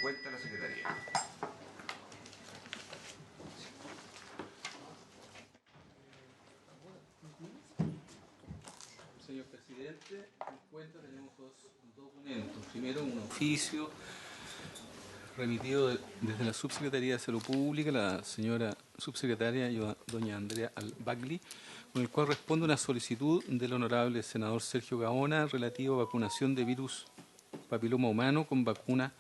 cuenta de la Secretaría. Señor presidente, en cuenta tenemos dos documentos. Primero, un oficio remitido desde la Subsecretaría de Salud Pública, la señora subsecretaria doña Andrea Albagli, con el cual responde una solicitud del honorable senador Sergio Gaona relativo a vacunación de virus papiloma humano con vacuna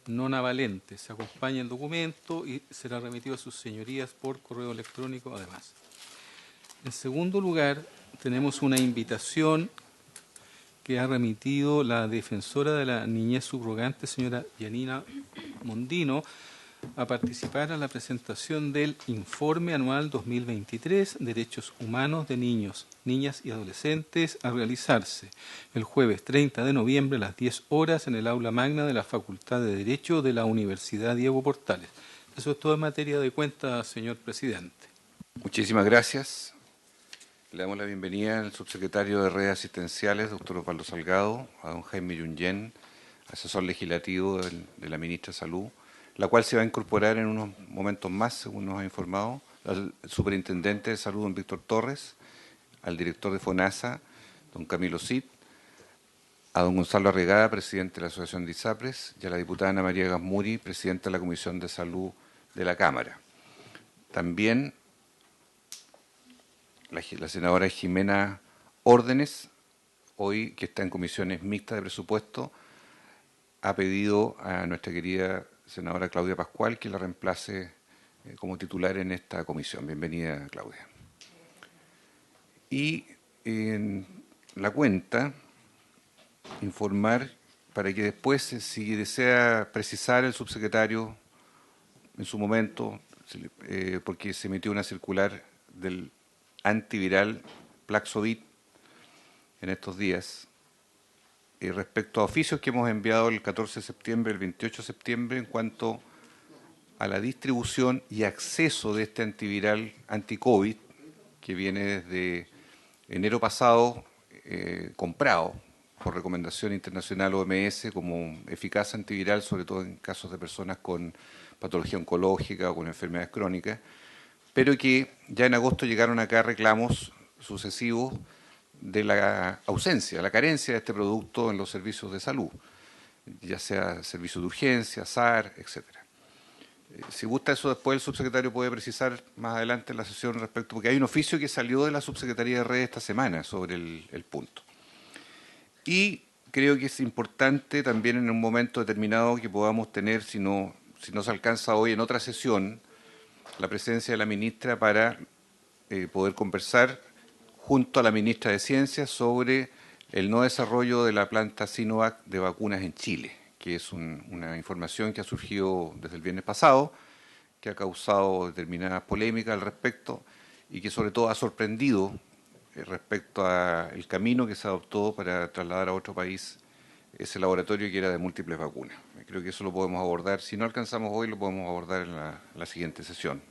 nonavalente. Se acompaña el documento y será remitido a sus señorías por correo electrónico además. En segundo lugar, tenemos una invitación que ha remitido la defensora de la niñez subrogante, señora Yanina Mondino, a participar en la presentación del Informe Anual 2023, Derechos Humanos de Niños, Niñas y Adolescentes, a realizarse el jueves 30 de noviembre a las 10 horas en el aula magna de la Facultad de Derecho de la Universidad Diego Portales. Eso es todo en materia de cuenta, señor presidente. Muchísimas gracias. Le damos la bienvenida al subsecretario de Redes Asistenciales, doctor Osvaldo Salgado, a don Jaime Yungén, asesor legislativo de la ministra de Salud, la cual se va a incorporar en unos momentos más, según nos ha informado, al superintendente de Salud, don Víctor Torres, al director de FONASA, don Camilo Cid, a don Gonzalo Arregada, presidente de la Asociación de ISAPRES, y a la diputada Ana María Gasmuri, presidenta de la Comisión de Salud de la Cámara. También la senadora Jimena Órdenes, hoy que está en comisiones mixtas de presupuesto, ha pedido a nuestra querida senadora Claudia Pascual que la reemplace como titular en esta comisión. Bienvenida, Claudia. Y en la cuenta, informar para que después, si desea precisar el subsecretario en su momento, porque se emitió una circular del antiviral Plaxovit en estos días, respecto a oficios que hemos enviado el 14 de septiembre, el 28 de septiembre, en cuanto a la distribución y acceso de este antiviral anti-COVID, que viene desde enero pasado comprado por recomendación internacional OMS como eficaz antiviral, sobre todo en casos de personas con patología oncológica o con enfermedades crónicas, pero que ya en agosto llegaron acá reclamos sucesivos de la ausencia, la carencia de este producto en los servicios de salud, ya sea servicios de urgencia, SAR, etcétera. Si gusta eso, después el subsecretario puede precisar más adelante en la sesión respecto, porque hay un oficio que salió de la Subsecretaría de Redes esta semana sobre el punto. Y creo que es importante también en un momento determinado que podamos tener, si no se alcanza hoy en otra sesión, la presencia de la ministra para poder conversar junto a la ministra de Ciencias sobre el no desarrollo de la planta Sinovac de vacunas en Chile, que es una información que ha surgido desde el viernes pasado, que ha causado determinadas polémicas al respecto y que sobre todo ha sorprendido respecto al camino que se adoptó para trasladar a otro país ese laboratorio que era de múltiples vacunas. Creo que eso lo podemos abordar, si no alcanzamos hoy, lo podemos abordar en la siguiente sesión.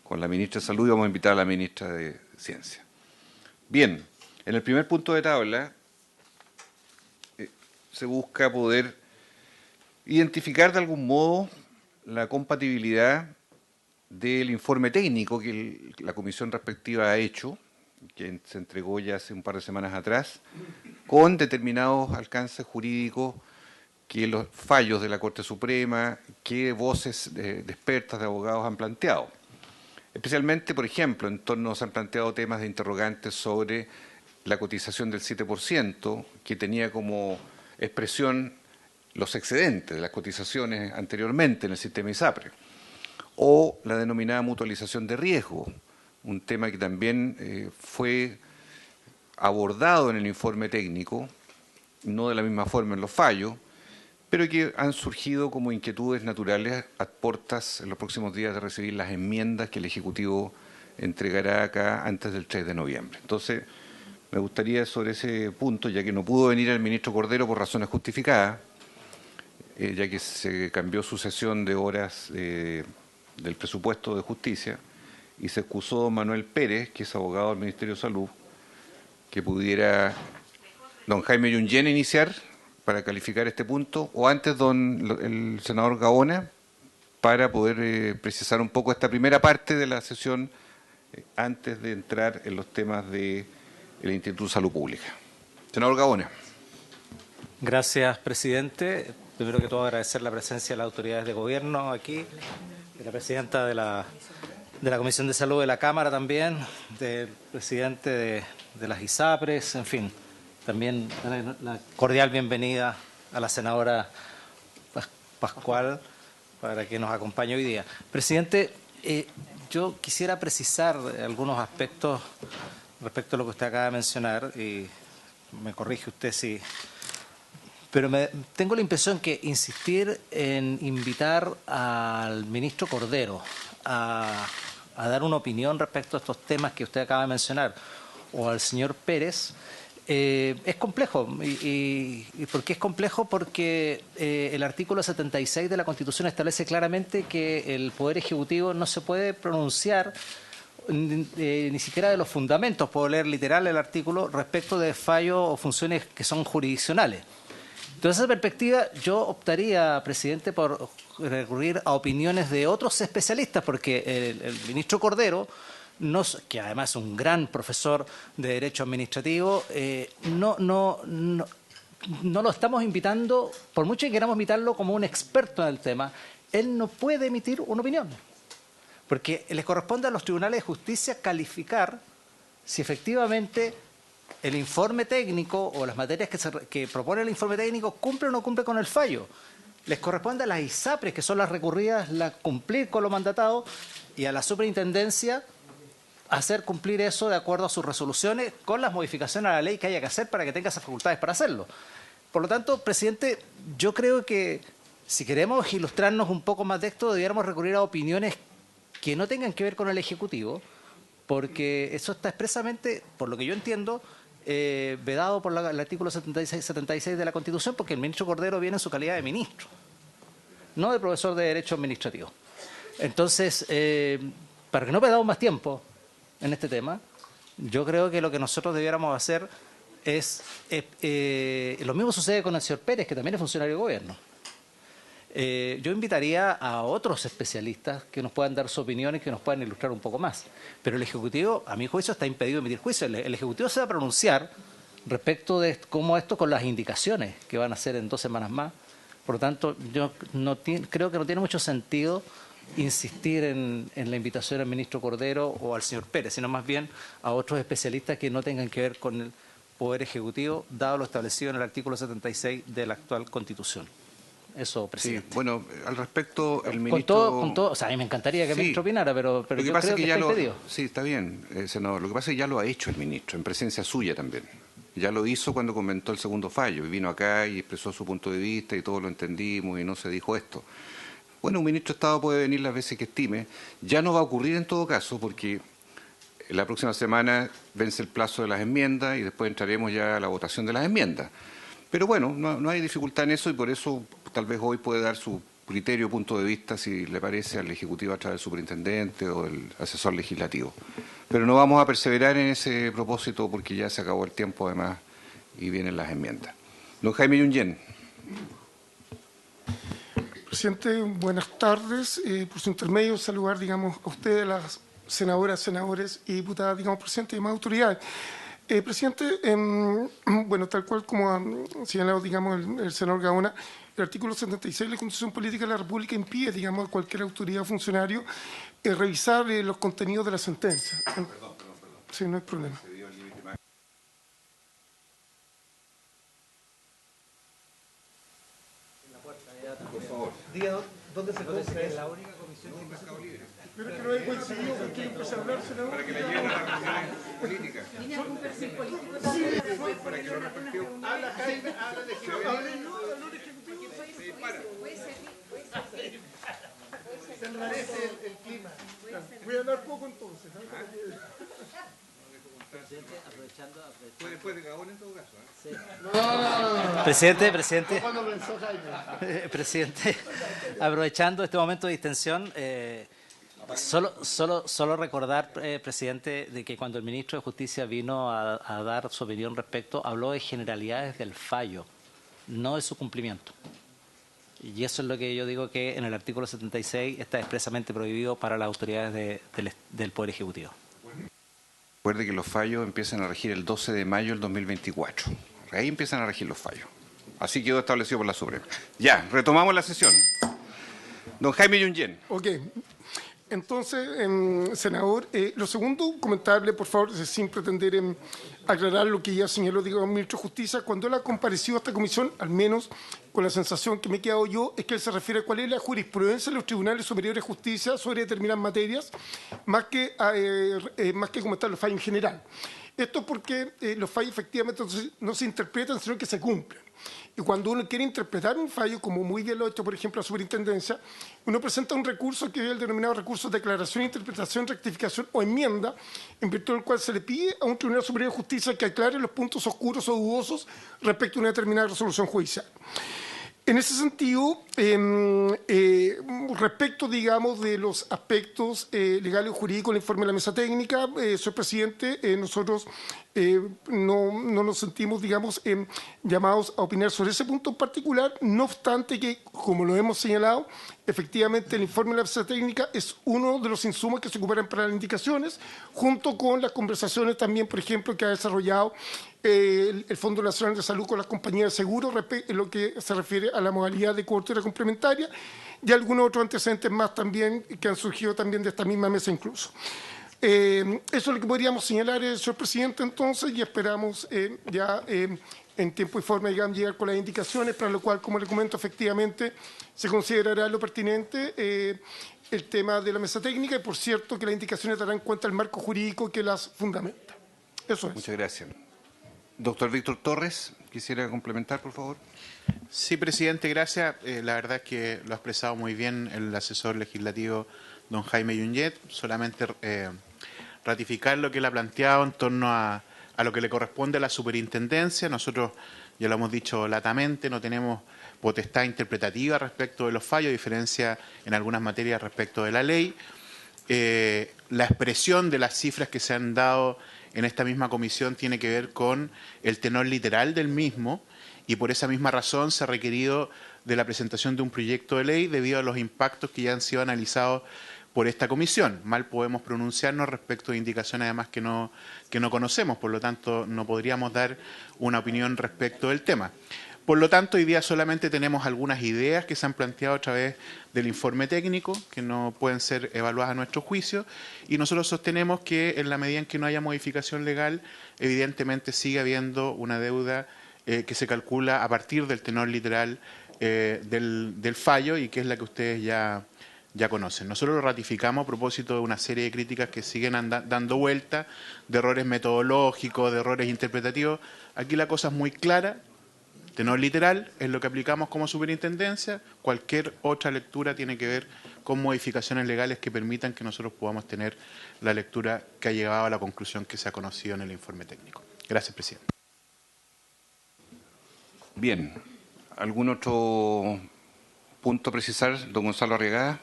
Con la ministra de Salud y vamos a invitar a la ministra de Ciencia. Bien, en el primer punto de tabla se busca poder identificar de algún modo la compatibilidad del informe técnico que la comisión respectiva ha hecho, que se entregó ya hace un par de semanas atrás, con determinados alcances jurídicos que los fallos de la Corte Suprema, que voces de expertas, de abogados han planteado. Especialmente, por ejemplo, en torno se han planteado temas de interrogantes sobre la cotización del 7%, que tenía como expresión los excedentes de las cotizaciones anteriormente en el sistema ISAPRE, o la denominada mutualización de riesgo, un tema que también fue abordado en el informe técnico, no de la misma forma en los fallos, pero que han surgido como inquietudes naturales a puertas en los próximos días de recibir las enmiendas que el Ejecutivo entregará acá antes del 3 de noviembre. Entonces, me gustaría sobre ese punto, ya que no pudo venir el ministro Cordero por razones justificadas, ya que se cambió su sesión de horas del presupuesto de justicia, y se excusó don Manuel Pérez, que es abogado del Ministerio de Salud, que pudiera don Jaime Yungén iniciar para calificar este punto, o antes el senador Gaona, para poder precisar un poco esta primera parte de la sesión antes de entrar en los temas del Instituto de Salud Pública. Senador Gaona. Gracias, presidente. Primero que todo, agradecer la presencia de las autoridades de gobierno aquí, de la presidenta de la Comisión de Salud de la Cámara también, del presidente de las ISAPRES, en fin. También la cordial bienvenida a la senadora Pascual para que nos acompañe hoy día. Presidente, yo quisiera precisar algunos aspectos respecto a lo que usted acaba de mencionar, y me corrige usted si... Pero tengo la impresión que insistir en invitar al ministro Cordero a dar una opinión respecto a estos temas que usted acaba de mencionar, o al señor Pérez, es complejo. ¿Y por qué es complejo? Porque el artículo 76 de la Constitución establece claramente que el Poder Ejecutivo no se puede pronunciar ni siquiera de los fundamentos, puedo leer literal el artículo, respecto de fallos o funciones que son jurisdiccionales. Desde esa perspectiva, yo optaría, presidente, por recurrir a opiniones de otros especialistas, porque el ministro Cordero, que además es un gran profesor de Derecho Administrativo, no lo estamos invitando, por mucho que queramos invitarlo como un experto en el tema, él no puede emitir una opinión, porque les corresponde a los tribunales de justicia calificar si efectivamente el informe técnico o las materias que propone el informe técnico cumple o no cumple con el fallo. Les corresponde a las ISAPRES, que son las recurridas, cumplir con lo mandatado, y a la superintendencia hacer cumplir eso de acuerdo a sus resoluciones con las modificaciones a la ley que haya que hacer para que tenga esas facultades para hacerlo. Por lo tanto, presidente, yo creo que si queremos ilustrarnos un poco más de esto, debiéramos recurrir a opiniones que no tengan que ver con el Ejecutivo, porque eso está expresamente, por lo que yo entiendo, vedado por el artículo 76 de la Constitución, porque el ministro Cordero viene en su calidad de ministro, no de profesor de Derecho Administrativo. Entonces, para que no perdamos más tiempo en este tema, yo creo que lo que nosotros debiéramos hacer es... lo mismo sucede con el señor Pérez, que también es funcionario de gobierno. Yo invitaría a otros especialistas que nos puedan dar su opinión y que nos puedan ilustrar un poco más. Pero el Ejecutivo, a mi juicio, está impedido de emitir juicio. El Ejecutivo se va a pronunciar respecto de cómo esto, con las indicaciones que van a hacer en 2 semanas más. Por lo tanto, yo creo que no tiene mucho sentido insistir en la invitación al ministro Cordero o al señor Pérez, sino más bien a otros especialistas que no tengan que ver con el Poder Ejecutivo, dado lo establecido en el artículo 76 de la actual Constitución. Eso, presidente. Sí, bueno, al respecto, el ministro... Con todo, o sea, a mí me encantaría que el ministro opinara, pero lo que yo pasa creo es que que ya está impedido. Sí, está bien, senador. Lo que pasa es que ya lo ha hecho el ministro, en presencia suya también. Ya lo hizo cuando comentó el segundo fallo, y vino acá y expresó su punto de vista y todos lo entendimos y no se dijo esto. Bueno, un ministro de Estado puede venir las veces que estime. Ya no va a ocurrir en todo caso, porque la próxima semana vence el plazo de las enmiendas y después entraremos ya a la votación de las enmiendas. Pero bueno, no hay dificultad en eso, y por eso tal vez hoy puede dar su criterio, punto de vista, si le parece, al Ejecutivo a través del superintendente o del asesor legislativo. Pero no vamos a perseverar en ese propósito porque ya se acabó el tiempo además y vienen las enmiendas. Don Jaime Yungén. Presidente, buenas tardes. Por su intermedio, saludar, digamos, a ustedes, las senadoras, senadores y diputadas, digamos, presidente y demás autoridades. Presidente, bueno, tal cual como ha señalado, digamos, el senador Gaona, el artículo 76 de la Constitución Política de la República impide, digamos, a cualquier autoridad o funcionario revisar los contenidos de la sentencia. Perdón. Sí, no hay problema. Por favor. Diga dónde se conoce que es la única comisión que Mercado Libre. Pero es que no hay coincidido con quién empezó a hablar, senador. Para que la lleven a las reuniones políticas. ¿Tiene algún perfil político? Para que lo respetemos. Habla Jaime, habla de se enrarece el clima. Voy a hablar poco entonces. Fue después de Gabón en todo caso. Presidente, aprovechando este momento de distensión, solo recordar, presidente, de que cuando el ministro de Justicia vino a dar su opinión respecto, habló de generalidades del fallo. no de su cumplimiento. Y eso es lo que yo digo, que en el artículo 76 está expresamente prohibido para las autoridades del Poder Ejecutivo. Recuerde que los fallos empiezan a regir el 12 de mayo del 2024. Ahí empiezan a regir los fallos. Así quedó establecido por la Suprema. Ya, retomamos la sesión. Don Jaime Yungén. Ok. Entonces, senador, lo segundo, comentarle, por favor, sin pretender aclarar lo que ya señaló, digamos, el ministro de Justicia, cuando él ha comparecido a esta comisión, al menos con la sensación que me he quedado yo, es que él se refiere a cuál es la jurisprudencia de los tribunales superiores de justicia sobre determinadas materias, más que comentar los fallos en general. Esto porque los fallos efectivamente no se interpretan, sino que se cumplen. Y cuando uno quiere interpretar un fallo, como muy bien lo ha hecho, por ejemplo, la superintendencia, uno presenta un recurso que es el denominado recurso de declaración, interpretación, rectificación o enmienda, en virtud del cual se le pide a un Tribunal Superior de Justicia que aclare los puntos oscuros o dudosos respecto a una determinada resolución judicial. En ese sentido, respecto, digamos, de los aspectos legales o jurídicos del informe de la mesa técnica, señor presidente, nosotros no nos sentimos, digamos, llamados a opinar sobre ese punto en particular, no obstante que, como lo hemos señalado, efectivamente el informe de la mesa técnica es uno de los insumos que se ocuparán para las indicaciones, junto con las conversaciones también, por ejemplo, que ha desarrollado el Fondo Nacional de Salud con las compañías de seguros en lo que se refiere a la modalidad de cobertura complementaria y algunos otros antecedentes más también que han surgido también de esta misma mesa incluso. Eso es lo que podríamos señalar, señor presidente, entonces, y esperamos en tiempo y forma, digamos, llegar con las indicaciones, para lo cual, como le comento, efectivamente se considerará lo pertinente el tema de la mesa técnica y, por cierto, que las indicaciones darán en cuenta el marco jurídico que las fundamenta. Eso es. Muchas gracias. Doctor Víctor Torres, quisiera complementar, por favor. Sí, presidente, gracias. La verdad es que lo ha expresado muy bien el asesor legislativo, don Jaime Yungén. Solamente ratificar lo que él ha planteado en torno a lo que le corresponde a la superintendencia. Nosotros, ya lo hemos dicho latamente, no tenemos potestad interpretativa respecto de los fallos, a diferencia en algunas materias respecto de la ley. La expresión de las cifras que se han dado en esta misma comisión tiene que ver con el tenor literal del mismo, y por esa misma razón se ha requerido de la presentación de un proyecto de ley debido a los impactos que ya han sido analizados por esta comisión. Mal podemos pronunciarnos respecto de indicaciones además que no conocemos, por lo tanto no podríamos dar una opinión respecto del tema. Por lo tanto, hoy día solamente tenemos algunas ideas que se han planteado a través del informe técnico, que no pueden ser evaluadas a nuestro juicio, y nosotros sostenemos que en la medida en que no haya modificación legal, evidentemente sigue habiendo una deuda que se calcula a partir del tenor literal del fallo, y que es la que ustedes ya conocen. Nosotros lo ratificamos a propósito de una serie de críticas que siguen dando vuelta, de errores metodológicos, de errores interpretativos. Aquí la cosa es muy clara. Tenor literal es lo que aplicamos como superintendencia. Cualquier otra lectura tiene que ver con modificaciones legales que permitan que nosotros podamos tener la lectura que ha llegado a la conclusión que se ha conocido en el informe técnico. Gracias, presidente. Bien. ¿Algún otro punto a precisar, don Gonzalo Arriagada?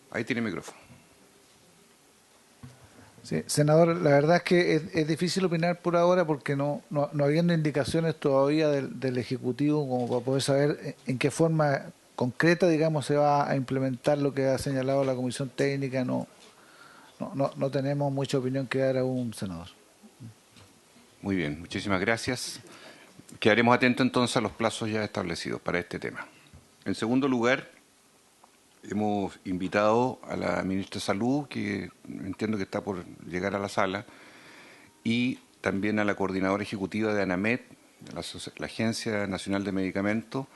Ahí tiene micrófono. Sí, senador, la verdad es que es difícil opinar por ahora porque no habiendo indicaciones todavía del Ejecutivo como para poder saber en qué forma concreta, digamos, se va a implementar lo que ha señalado la Comisión Técnica. No tenemos mucha opinión que dar aún, senador. Muy bien, muchísimas gracias. Quedaremos atentos entonces a los plazos ya establecidos para este tema. En segundo lugar, hemos invitado a la ministra de Salud, que entiendo que está por llegar a la sala, y también a la coordinadora ejecutiva de ANAMED, la Agencia Nacional de Medicamentos,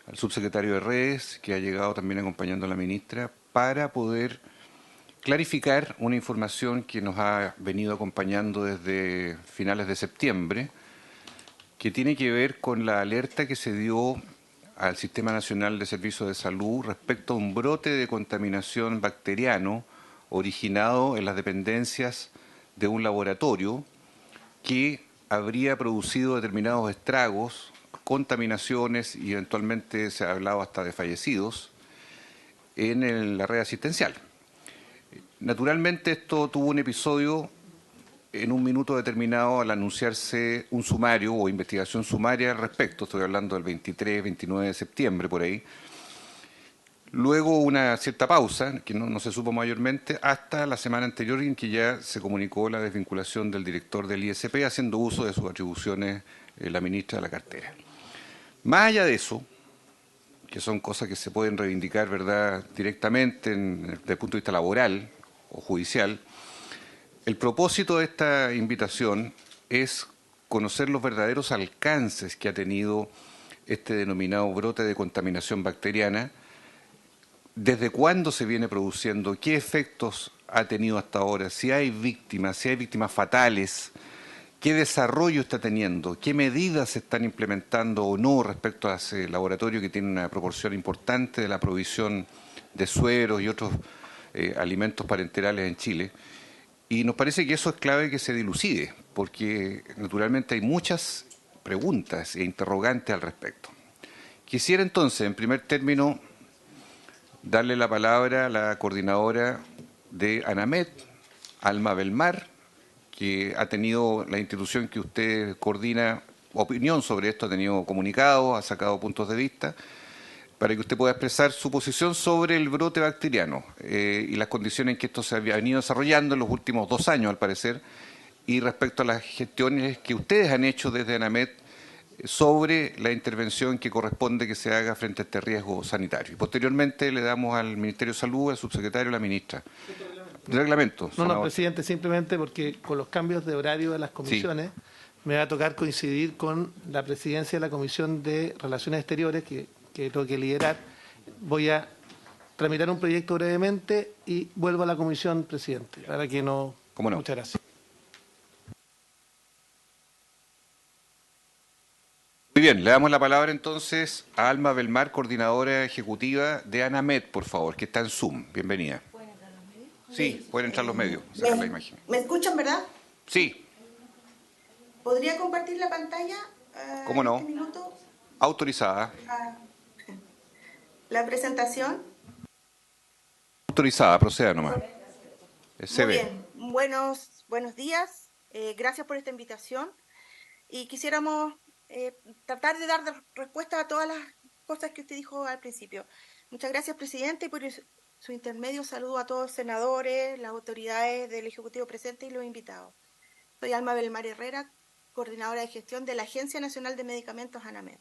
al subsecretario de Redes, que ha llegado también acompañando a la ministra, para poder clarificar una información que nos ha venido acompañando desde finales de septiembre, que tiene que ver con la alerta que se dio al Sistema Nacional de Servicios de Salud respecto a un brote de contaminación bacteriano originado en las dependencias de un laboratorio que habría producido determinados estragos, contaminaciones y eventualmente se ha hablado hasta de fallecidos en la red asistencial. Naturalmente esto tuvo un episodio en un minuto determinado al anunciarse un sumario o investigación sumaria al respecto, estoy hablando del 23, 29 de septiembre, por ahí. Luego una cierta pausa, que no se supo mayormente, hasta la semana anterior en que ya se comunicó la desvinculación del director del ISP, haciendo uso de sus atribuciones la ministra de la cartera. Más allá de eso, que son cosas que se pueden reivindicar, ¿verdad?, directamente desde el punto de vista laboral o judicial, el propósito de esta invitación es conocer los verdaderos alcances que ha tenido este denominado brote de contaminación bacteriana, desde cuándo se viene produciendo, qué efectos ha tenido hasta ahora, si hay víctimas fatales, qué desarrollo está teniendo, qué medidas se están implementando o no respecto a ese laboratorio que tiene una proporción importante de la provisión de sueros y otros alimentos parenterales en Chile. Y nos parece que eso es clave que se dilucide, porque naturalmente hay muchas preguntas e interrogantes al respecto. Quisiera entonces, en primer término, darle la palabra a la coordinadora de ANAMED, Alma Belmar, que ha tenido la institución que usted coordina opinión sobre esto, ha tenido comunicados, ha sacado puntos de vista, para que usted pueda expresar su posición sobre el brote bacteriano y las condiciones en que esto se ha venido desarrollando en los últimos 2 años, al parecer, y respecto a las gestiones que ustedes han hecho desde ANAMED sobre la intervención que corresponde que se haga frente a este riesgo sanitario. Y posteriormente le damos al Ministerio de Salud, al subsecretario, a la ministra. Reglamento. No, presidente, simplemente porque con los cambios de horario de las comisiones me va a tocar coincidir con la presidencia de la Comisión de Relaciones Exteriores, que tengo que liderar. Voy a tramitar un proyecto brevemente y vuelvo a la comisión, presidente, para que no... ¿Cómo no? Muchas gracias. Muy bien, le damos la palabra entonces a Alma Belmar, coordinadora ejecutiva de ANAMED, por favor, que está en Zoom. Bienvenida. ¿Pueden entrar los medios? Sí, pueden entrar los medios, sacar la imagen. ¿Me escuchan, verdad? Sí. ¿Podría compartir la pantalla? ¿Cómo no? Este minuto. Autorizada. La presentación. Autorizada, proceda nomás. Se Muy ve. bien, buenos días. Gracias por esta invitación. Y quisiéramos tratar de dar respuesta a todas las cosas que usted dijo al principio. Muchas gracias, presidente, y por su intermedio saludo a todos los senadores, las autoridades del Ejecutivo presente y los invitados. Soy Alma Belmar Herrera, coordinadora de gestión de la Agencia Nacional de Medicamentos ANAMED.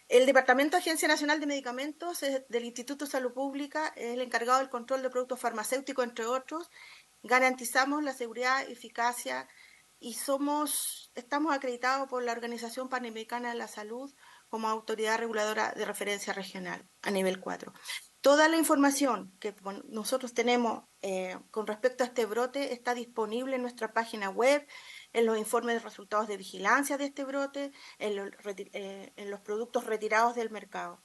El Departamento de Agencia Nacional de Medicamentos del Instituto de Salud Pública es el encargado del control de productos farmacéuticos, entre otros. Garantizamos la seguridad, eficacia y estamos acreditados por la Organización Panamericana de la Salud como autoridad reguladora de referencia regional a nivel 4. Toda la información que nosotros tenemos con respecto a este brote está disponible en nuestra página web, en los informes de resultados de vigilancia de este brote, en los productos retirados del mercado.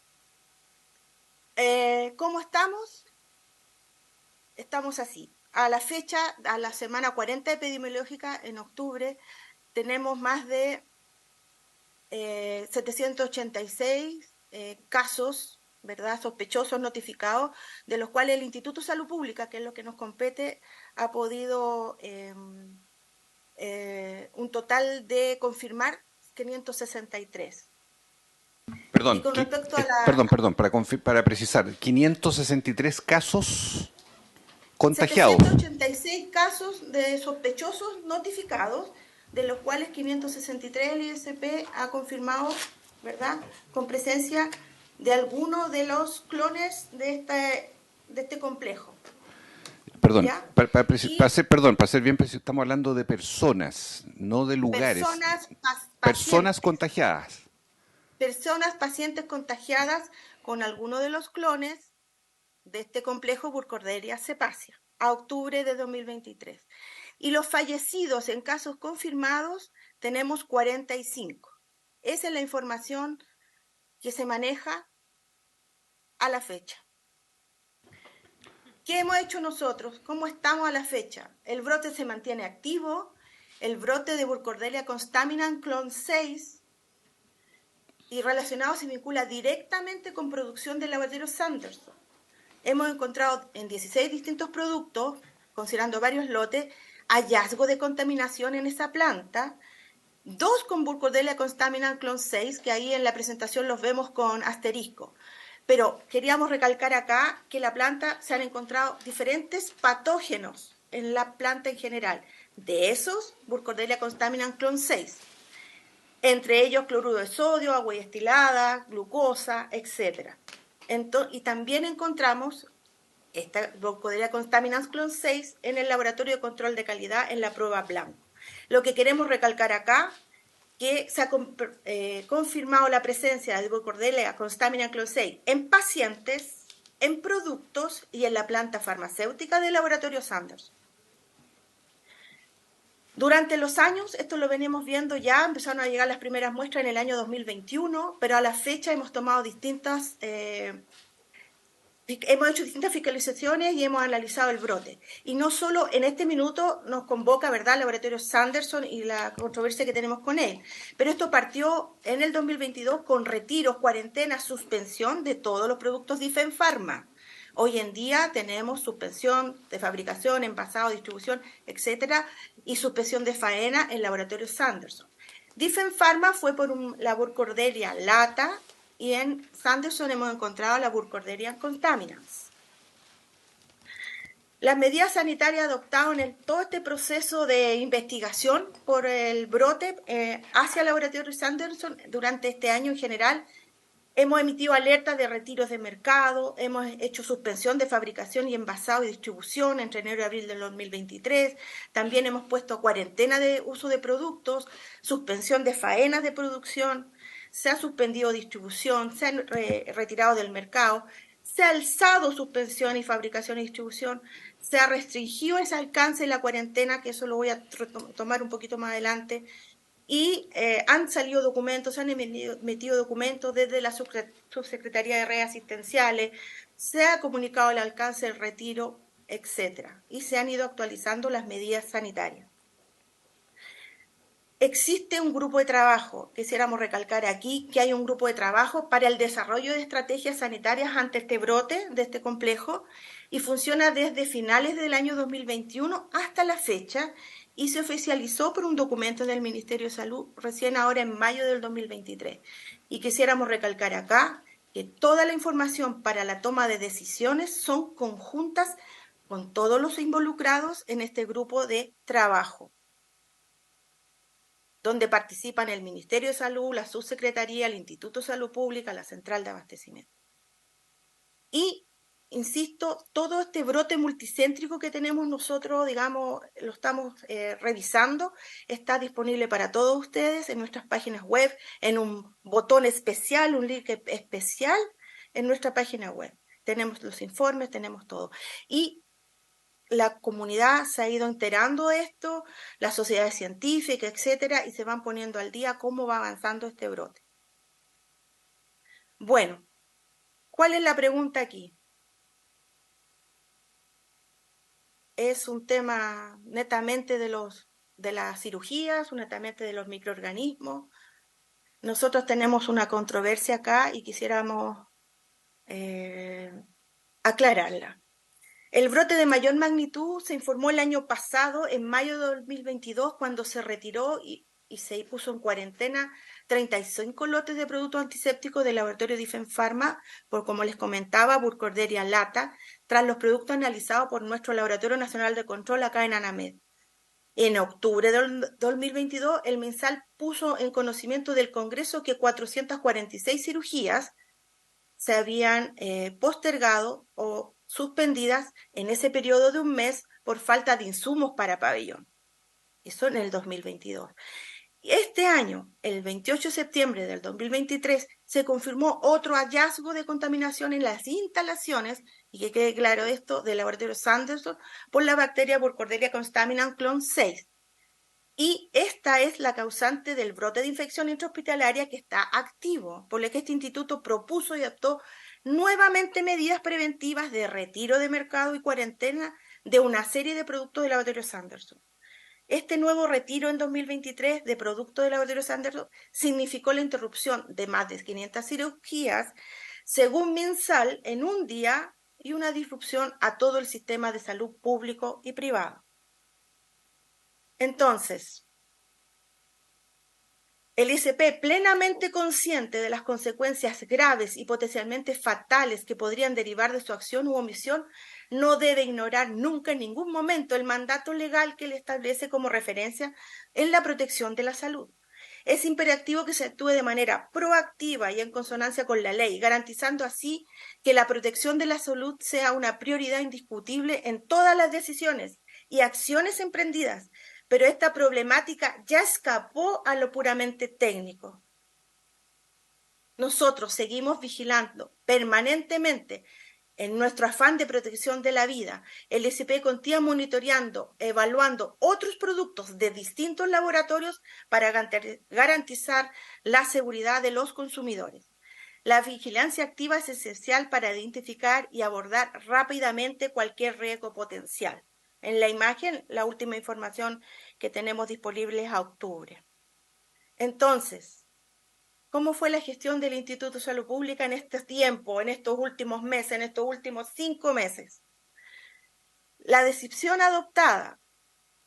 ¿Cómo estamos? Estamos así. A la fecha, a la semana 40 epidemiológica, en octubre, tenemos más de 786 casos, ¿verdad?, sospechosos notificados, de los cuales el Instituto de Salud Pública, que es lo que nos compete, ha podido un total de confirmar 563. Perdón, Y con respecto a perdón, para precisar, 563 casos contagiados. 786 casos de sospechosos notificados, de los cuales 563 el ISP ha confirmado, ¿verdad?, con presencia de alguno de los clones de este complejo. Perdón, para ser bien preciso, estamos hablando de personas, no de lugares. Personas contagiadas. Personas, pacientes contagiadas con alguno de los clones de este complejo Burkholderia cepacia, a octubre de 2023. Y los fallecidos en casos confirmados tenemos 45. Esa es la información que se maneja a la fecha. ¿Qué hemos hecho nosotros? ¿Cómo estamos a la fecha? El brote se mantiene activo. El brote de Burkholderia contaminans clon 6 y relacionado se vincula directamente con producción del laboratorio Sanderson. Hemos encontrado en 16 distintos productos, considerando varios lotes, hallazgo de contaminación en esa planta, 2 con Burkholderia contaminans clon 6, que ahí en la presentación los vemos con asterisco. Pero queríamos recalcar acá que en la planta se han encontrado diferentes patógenos en la planta en general. De esos, Burkholderia contaminans clon 6. Entre ellos cloruro de sodio, agua destilada, glucosa, etc. Y también encontramos esta Burkholderia contaminans clon 6 en el laboratorio de control de calidad en la prueba blanco. Lo que queremos recalcar acá, que se ha confirmado la presencia de Burkholderia contaminans clon 6 en pacientes, en productos y en la planta farmacéutica del laboratorio Sanderson. Durante los años, esto lo venimos viendo ya, empezaron a llegar las primeras muestras en el año 2021, pero a la fecha hemos tomado hemos hecho distintas fiscalizaciones y hemos analizado el brote. Y no solo en este minuto nos convoca, ¿verdad?, el laboratorio Sanderson y la controversia que tenemos con él, pero esto partió en el 2022 con retiros, cuarentenas, suspensión de todos los productos de IFEM Pharma. Hoy en día tenemos suspensión de fabricación, envasado, distribución, etcétera, y suspensión de faena en laboratorio Sanderson. IFEM Pharma fue por la Burkholderia lata, y en Sanderson hemos encontrado la Burkholderia contaminans. Las medidas sanitarias adoptadas en todo este proceso de investigación por el brote hacia el laboratorio Sanderson durante este año en general, hemos emitido alertas de retiros de mercado, hemos hecho suspensión de fabricación y envasado y distribución entre enero y abril del 2023, también hemos puesto cuarentena de uso de productos, suspensión de faenas de producción, se ha suspendido distribución, se han retirado del mercado, se ha alzado suspensión y fabricación y distribución, se ha restringido ese alcance de la cuarentena, que eso lo voy a tomar un poquito más adelante, y han salido documentos, se han emitido documentos desde la Subsecretaría de Redes Asistenciales, se ha comunicado el alcance del retiro, etcétera, y se han ido actualizando las medidas sanitarias. Existe un grupo de trabajo, quisiéramos recalcar aquí que hay un grupo de trabajo para el desarrollo de estrategias sanitarias ante este brote de este complejo y funciona desde finales del año 2021 hasta la fecha y se oficializó por un documento del Ministerio de Salud recién ahora en mayo del 2023. Y quisiéramos recalcar acá que toda la información para la toma de decisiones son conjuntas con todos los involucrados en este grupo de trabajo, donde participan el Ministerio de Salud, la Subsecretaría, el Instituto de Salud Pública, la Central de Abastecimiento. Y, insisto, todo este brote multicéntrico que tenemos nosotros, digamos, lo estamos revisando, está disponible para todos ustedes en nuestras páginas web, en un botón especial, un link especial en nuestra página web. Tenemos los informes, tenemos todo. Y la comunidad se ha ido enterando de esto, las sociedades científicas, etcétera, y se van poniendo al día cómo va avanzando este brote. Bueno, ¿cuál es la pregunta aquí? Es un tema netamente de las cirugías, netamente de los microorganismos. Nosotros tenemos una controversia acá y quisiéramos aclararla. El brote de mayor magnitud se informó el año pasado, en mayo de 2022, cuando se retiró y se puso en cuarentena 35 lotes de productos antisépticos del laboratorio de IFEM Pharma, por, como les comentaba, Burkholderia lata, tras los productos analizados por nuestro Laboratorio Nacional de Control acá en ANAMED. En octubre del 2022, el MinSal puso en conocimiento del Congreso que 446 cirugías se habían postergado o suspendidas en ese periodo de un mes por falta de insumos para pabellón. Eso en el 2022. Y este año, el 28 de septiembre del 2023, se confirmó otro hallazgo de contaminación en las instalaciones, y que quede claro esto, del laboratorio Sanderson por la bacteria Burkholderia contaminans clon 6. Y esta es la causante del brote de infección intrahospitalaria que está activo, por lo que este instituto propuso y adoptó nuevamente medidas preventivas de retiro de mercado y cuarentena de una serie de productos del laboratorio Sanderson. Este nuevo retiro en 2023 de productos del laboratorio Sanderson significó la interrupción de más de 500 cirugías, según MinSal, en un día y una disrupción a todo el sistema de salud público y privado. Entonces, el ISP, plenamente consciente de las consecuencias graves y potencialmente fatales que podrían derivar de su acción u omisión, no debe ignorar nunca en ningún momento el mandato legal que le establece como referencia en la protección de la salud. Es imperativo que se actúe de manera proactiva y en consonancia con la ley, garantizando así que la protección de la salud sea una prioridad indiscutible en todas las decisiones y acciones emprendidas, pero esta problemática ya escapó a lo puramente técnico. Nosotros seguimos vigilando permanentemente en nuestro afán de protección de la vida. El ISP continúa monitoreando, evaluando otros productos de distintos laboratorios para garantizar la seguridad de los consumidores. La vigilancia activa es esencial para identificar y abordar rápidamente cualquier riesgo potencial. En la imagen, la última información que tenemos disponible es a octubre. Entonces, ¿cómo fue la gestión del Instituto de Salud Pública en este tiempo, en estos últimos meses, en estos últimos 5 meses? La decisión adoptada,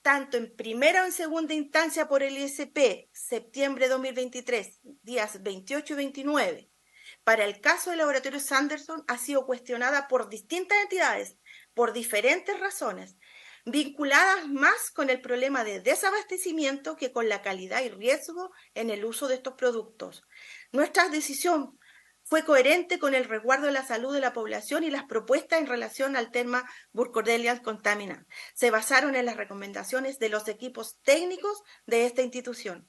tanto en primera o en segunda instancia por el ISP, septiembre de 2023, días 28 y 29, para el caso del laboratorio Sanderson, ha sido cuestionada por distintas entidades, por diferentes razones, vinculadas más con el problema de desabastecimiento que con la calidad y riesgo en el uso de estos productos. Nuestra decisión fue coherente con el resguardo de la salud de la población y las propuestas en relación al tema Burkholderia contaminant. Se basaron en las recomendaciones de los equipos técnicos de esta institución.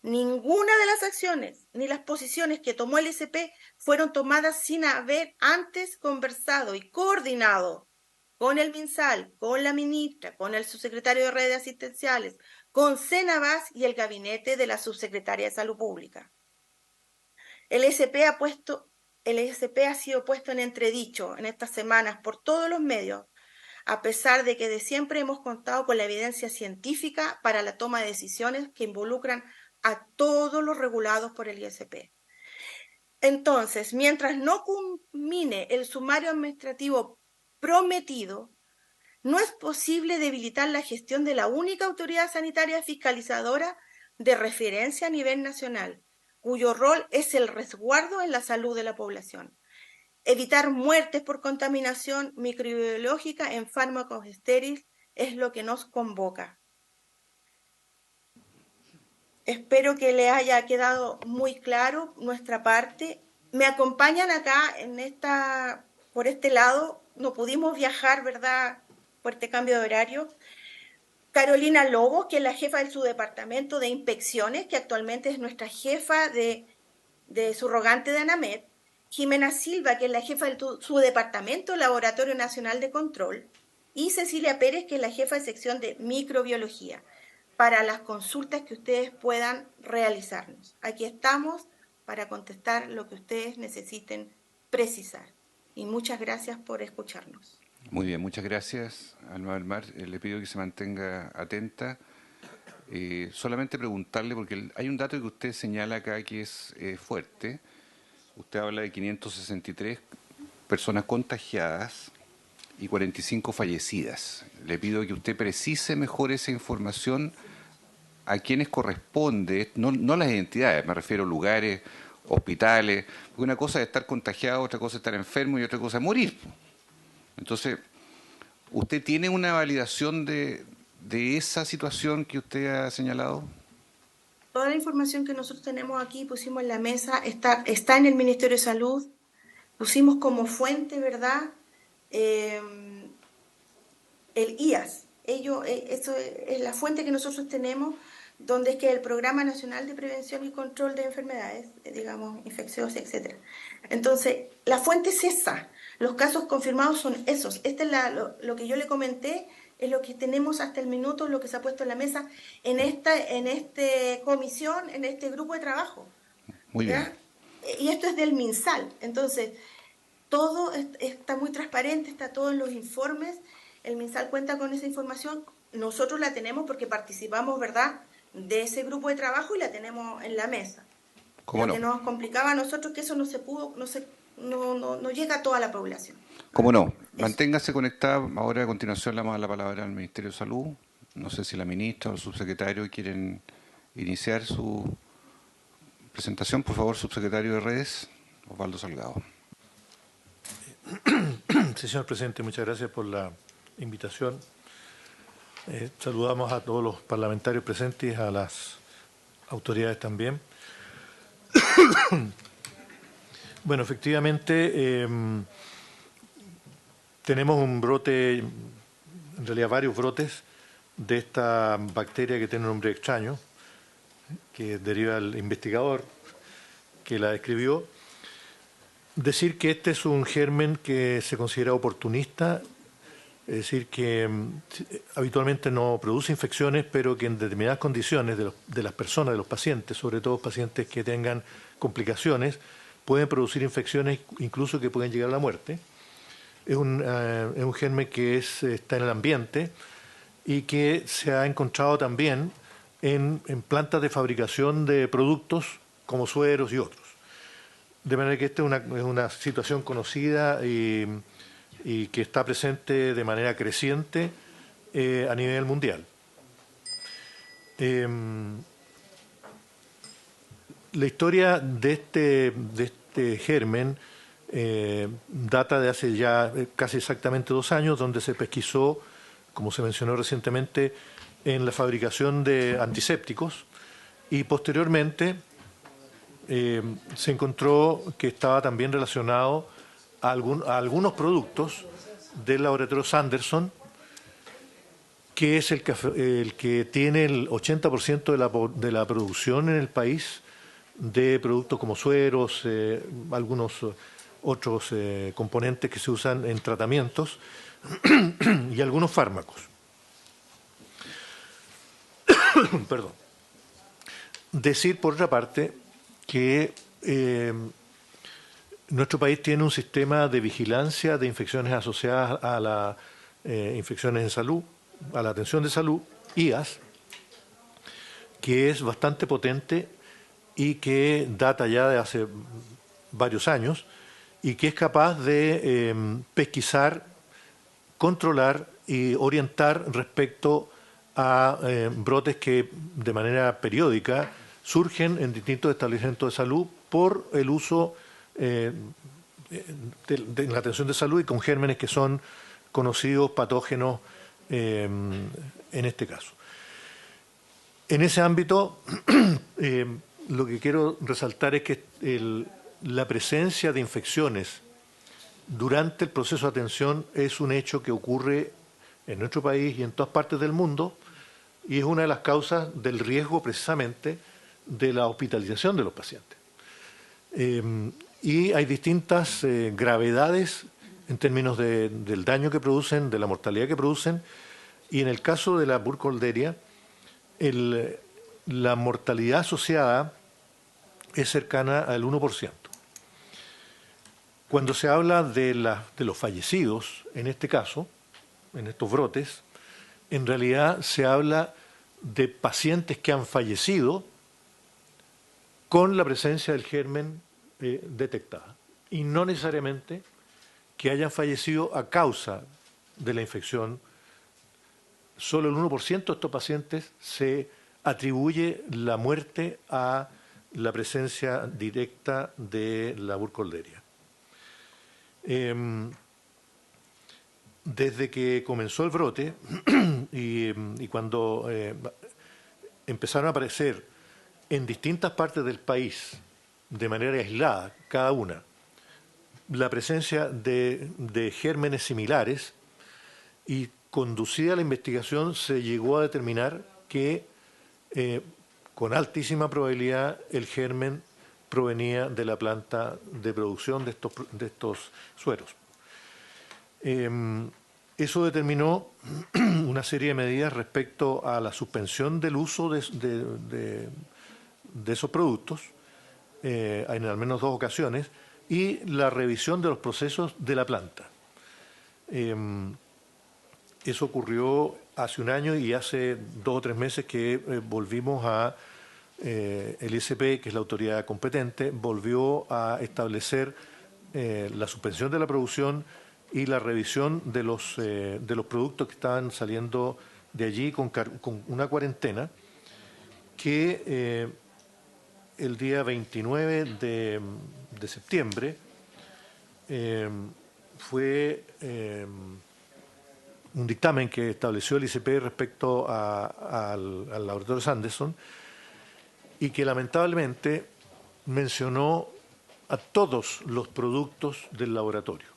Ninguna de las acciones ni las posiciones que tomó el ISP fueron tomadas sin haber antes conversado y coordinado con el MinSal, con la ministra, con el subsecretario de redes asistenciales, con Senabas y el gabinete de la subsecretaria de Salud Pública. El ISP ha sido puesto en entredicho en estas semanas por todos los medios, a pesar de que de siempre hemos contado con la evidencia científica para la toma de decisiones que involucran a todos los regulados por el ISP. Entonces, mientras no culmine el sumario administrativo prometido, no es posible debilitar la gestión de la única autoridad sanitaria fiscalizadora de referencia a nivel nacional, cuyo rol es el resguardo en la salud de la población. Evitar muertes por contaminación microbiológica en fármacos estériles es lo que nos convoca. Espero que les haya quedado muy claro nuestra parte. Me acompañan acá por este lado. No pudimos viajar, ¿verdad?, por este cambio de horario. Carolina Lobos, que es la jefa de su departamento de inspecciones, que actualmente es nuestra jefa de subrogante de ANAMED. Jimena Silva, que es la jefa de su departamento Laboratorio Nacional de Control. Y Cecilia Pérez, que es la jefa de sección de microbiología, para las consultas que ustedes puedan realizarnos. Aquí estamos para contestar lo que ustedes necesiten precisar. Y muchas gracias por escucharnos. Muy bien, muchas gracias, Alma del Mar. Le pido que se mantenga atenta. Solamente preguntarle, porque hay un dato que usted señala acá que es fuerte. Usted habla de 563 personas contagiadas y 45 fallecidas. Le pido que usted precise mejor esa información a quienes corresponde, no las identidades, me refiero a lugares, hospitales, porque una cosa es estar contagiado, otra cosa es estar enfermo y otra cosa es morir. Entonces, ¿usted tiene una validación de esa situación que usted ha señalado? Toda la información que nosotros tenemos aquí, pusimos en la mesa, está en el Ministerio de Salud, pusimos como fuente, ¿verdad?, el IAS. Eso es la fuente que nosotros tenemos, donde es que el Programa Nacional de Prevención y Control de Enfermedades, digamos, infecciosas, etc. Entonces, la fuente es esa. Los casos confirmados son esos. Este es lo que yo le comenté, es lo que tenemos hasta el minuto, lo que se ha puesto en la mesa en esta comisión, en este grupo de trabajo. Muy bien. Y esto es del MinSal. Entonces, todo está muy transparente, está todo en los informes. El MinSal cuenta con esa información. Nosotros la tenemos porque participamos, ¿verdad?, de ese grupo de trabajo y la tenemos en la mesa. ¿Cómo no? Lo que nos complicaba a nosotros que eso no llega a toda la población. ¿Cómo no? Manténgase conectada. Ahora a continuación le damos la palabra al Ministerio de Salud. No sé si la ministra o el subsecretario quieren iniciar su presentación. Por favor, subsecretario de Redes, Osvaldo Salgado. Sí, señor presidente, muchas gracias por la invitación. Saludamos a todos los parlamentarios presentes y a las autoridades también. Bueno, efectivamente, tenemos un brote, en realidad varios brotes, de esta bacteria que tiene un nombre extraño, que deriva del investigador que la describió. Decir que este es un germen que se considera oportunista, es decir, que habitualmente no produce infecciones, pero que en determinadas condiciones de las personas, de los pacientes, sobre todo pacientes que tengan complicaciones, pueden producir infecciones incluso que pueden llegar a la muerte. Es un germen que está en el ambiente y que se ha encontrado también en plantas de fabricación de productos como sueros y otros. De manera que esta es una situación conocida y que está presente de manera creciente a nivel mundial. La historia de este germen data de hace ya casi exactamente 2 años, donde se pesquisó, como se mencionó recientemente, en la fabricación de antisépticos y posteriormente se encontró que estaba también relacionado a algunos productos del laboratorio Sanderson, que es el que tiene el 80% de la producción en el país de productos como sueros, algunos otros componentes que se usan en tratamientos y algunos fármacos. Perdón. Decir, por otra parte, que nuestro país tiene un sistema de vigilancia de infecciones asociadas a las infecciones en salud, a la atención de salud, IAS, que es bastante potente y que data ya de hace varios años y que es capaz de pesquisar, controlar y orientar respecto a brotes que de manera periódica surgen en distintos establecimientos de salud por el uso de la atención de salud y con gérmenes que son conocidos patógenos en este caso. En ese ámbito, lo que quiero resaltar es que la presencia de infecciones durante el proceso de atención es un hecho que ocurre en nuestro país y en todas partes del mundo y es una de las causas del riesgo precisamente de la hospitalización de los pacientes. Y hay distintas gravedades en términos del daño que producen, de la mortalidad que producen, y en el caso de la burkholderia, la mortalidad asociada es cercana al 1%. Cuando se habla de los fallecidos, en este caso, en estos brotes, en realidad se habla de pacientes que han fallecido con la presencia del germen detectada y no necesariamente que hayan fallecido a causa de la infección. Solo el 1% de estos pacientes se atribuye la muerte a la presencia directa de la burkholderia. Desde que comenzó el brote y cuando empezaron a aparecer en distintas partes del país, de manera aislada, cada una, la presencia de gérmenes similares y conducida a la investigación se llegó a determinar que con altísima probabilidad el germen provenía de la planta de producción de estos sueros. Eso determinó una serie de medidas respecto a la suspensión del uso de esos productos en al menos 2 ocasiones y la revisión de los procesos de la planta. Eso ocurrió hace 1 año y hace 2 o 3 meses que volvimos a el ISP, que es la autoridad competente, volvió a establecer la suspensión de la producción y la revisión de los productos que estaban saliendo de allí con una cuarentena que el día 29 de septiembre fue un dictamen que estableció el ICP respecto al laboratorio Sanderson y que lamentablemente mencionó a todos los productos del laboratorio.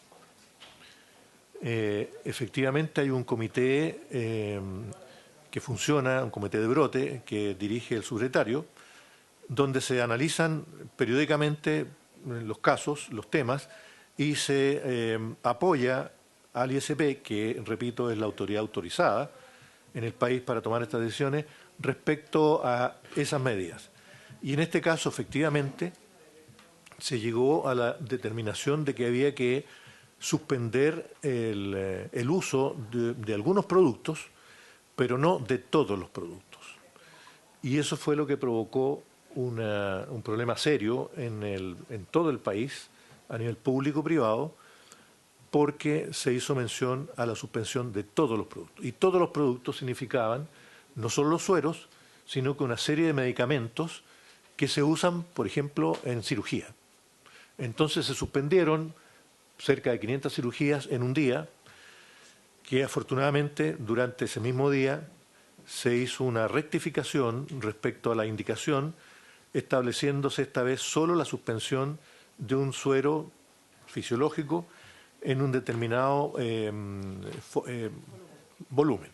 Efectivamente hay un comité que funciona, un comité de brote que dirige el subsecretario, donde se analizan periódicamente los casos, los temas, y se apoya al ISP, que, repito, es la autoridad autorizada en el país para tomar estas decisiones, respecto a esas medidas. Y en este caso, efectivamente, se llegó a la determinación de que había que suspender el uso de algunos productos, pero no de todos los productos. Y eso fue lo que provocó un problema serio en todo el país, a nivel público-privado, porque se hizo mención a la suspensión de todos los productos. Y todos los productos significaban no solo los sueros, sino que una serie de medicamentos que se usan, por ejemplo, en cirugía. Entonces se suspendieron cerca de 500 cirugías en un día, que afortunadamente durante ese mismo día se hizo una rectificación respecto a la indicación, estableciéndose esta vez solo la suspensión de un suero fisiológico en un determinado volumen,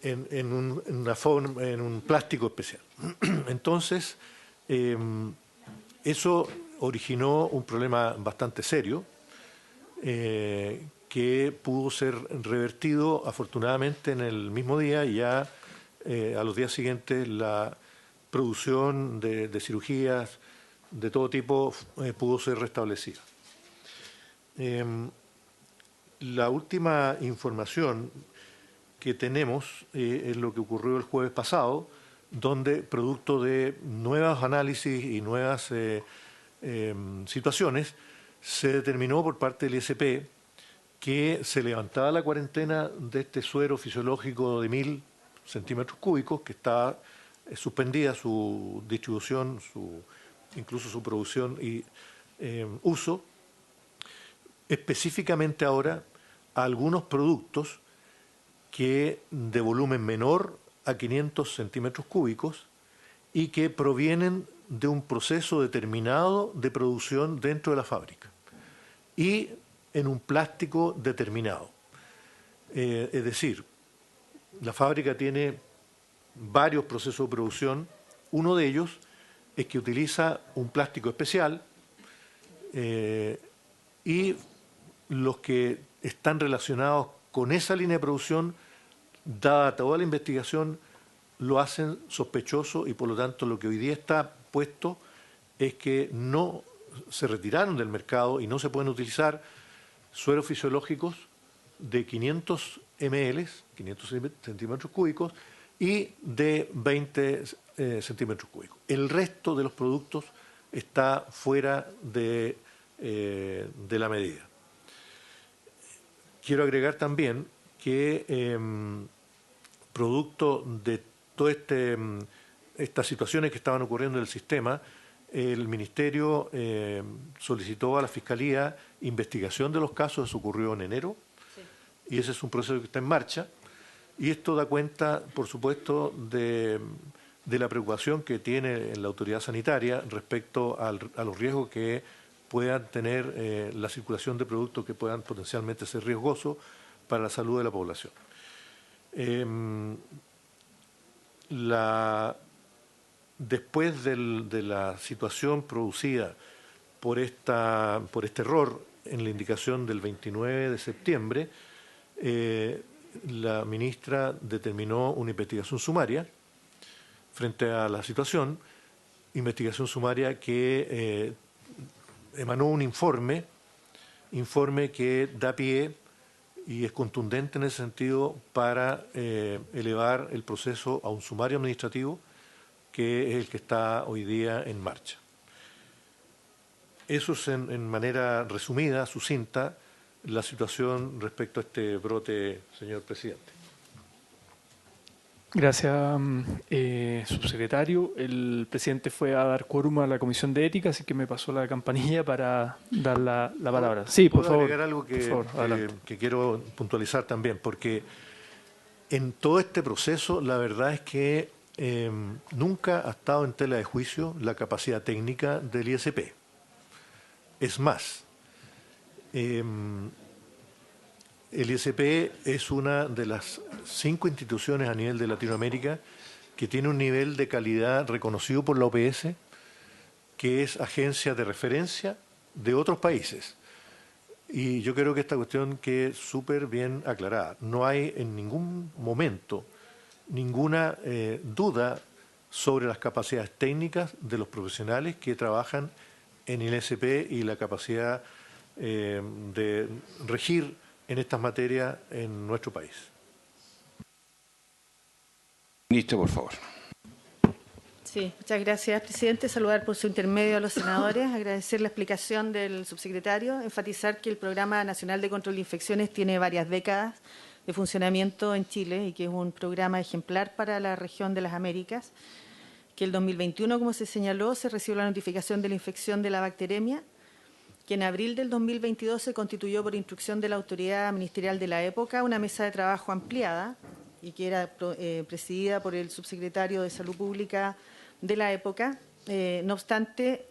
en un plástico especial. Entonces, eso originó un problema bastante serio que pudo ser revertido afortunadamente en el mismo día y ya a los días siguientes la producción de cirugías de todo tipo pudo ser restablecida. La última información que tenemos es lo que ocurrió el jueves pasado, donde producto de nuevos análisis y nuevas situaciones, se determinó por parte del ISP que se levantaba la cuarentena de este suero fisiológico de 1000 centímetros cúbicos, que estaba suspendida su distribución, incluso su producción y uso, específicamente ahora a algunos productos que de volumen menor a 500 centímetros cúbicos y que provienen de un proceso determinado de producción dentro de la fábrica y en un plástico determinado. Es decir, la fábrica tiene varios procesos de producción. Uno de ellos es que utiliza un plástico especial y los que están relacionados con esa línea de producción, dada toda la investigación, lo hacen sospechoso y por lo tanto lo que hoy día está puesto es que no se retiraron del mercado y no se pueden utilizar sueros fisiológicos de 500 ml, 500 centímetros cúbicos, y de 20 centímetros cúbicos. El resto de los productos está fuera de la medida. Quiero agregar también que producto de todas estas situaciones que estaban ocurriendo en el sistema, el Ministerio solicitó a la Fiscalía investigación de los casos. Eso ocurrió en enero, y ese es un proceso que está en marcha. Y esto da cuenta, por supuesto, de la preocupación que tiene la autoridad sanitaria respecto a los riesgos que puedan tener la circulación de productos que puedan potencialmente ser riesgosos para la salud de la población. Después de la situación producida por este error en la indicación del 29 de septiembre, la ministra determinó una investigación sumaria frente a la situación, investigación sumaria que emanó un informe que da pie y es contundente en ese sentido para elevar el proceso a un sumario administrativo, que es el que está hoy día en marcha. Eso es en manera resumida, sucinta, la situación respecto a este brote, señor presidente. Gracias, subsecretario. El presidente fue a dar quórum a la Comisión de Ética, así que me pasó la campanilla para dar la palabra. Sí, por favor. Agregar algo que quiero puntualizar también, porque en todo este proceso la verdad es que nunca ha estado en tela de juicio la capacidad técnica del ISP. Es más, el ISP es una de las 5 instituciones a nivel de Latinoamérica que tiene un nivel de calidad reconocido por la OPS, que es agencia de referencia de otros países. Y yo creo que esta cuestión quede súper bien aclarada. No hay en ningún momento ninguna duda sobre las capacidades técnicas de los profesionales que trabajan en el ISP y la capacidad de regir en estas materias en nuestro país. Ministra, por favor. Sí, muchas gracias, presidente. Saludar por su intermedio a los senadores, agradecer la explicación del subsecretario, enfatizar que el Programa Nacional de Control de Infecciones tiene varias décadas de funcionamiento en Chile y que es un programa ejemplar para la región de las Américas, que el 2021, como se señaló, se recibió la notificación de la infección de la bacteremia, que en abril del 2022 se constituyó por instrucción de la autoridad ministerial de la época una mesa de trabajo ampliada y que era presidida por el subsecretario de Salud Pública de la época. No obstante,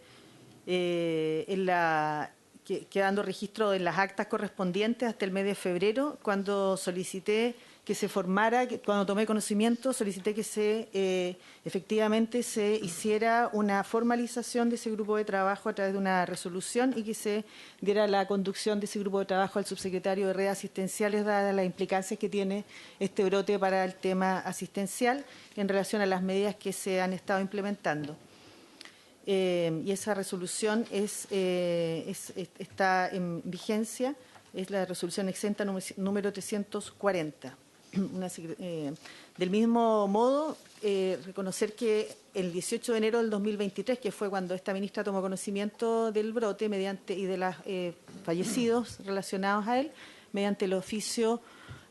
quedando registro en las actas correspondientes hasta el mes de febrero, cuando solicité que se formara, cuando tomé conocimiento, solicité que efectivamente se hiciera una formalización de ese grupo de trabajo a través de una resolución y que se diera la conducción de ese grupo de trabajo al subsecretario de redes asistenciales, dadas las implicancias que tiene este brote para el tema asistencial en relación a las medidas que se han estado implementando. Y esa resolución está en vigencia, es la resolución exenta número 340. Del mismo modo, reconocer que el 18 de enero del 2023, que fue cuando esta ministra tomó conocimiento del brote y de los fallecidos relacionados a él, mediante el oficio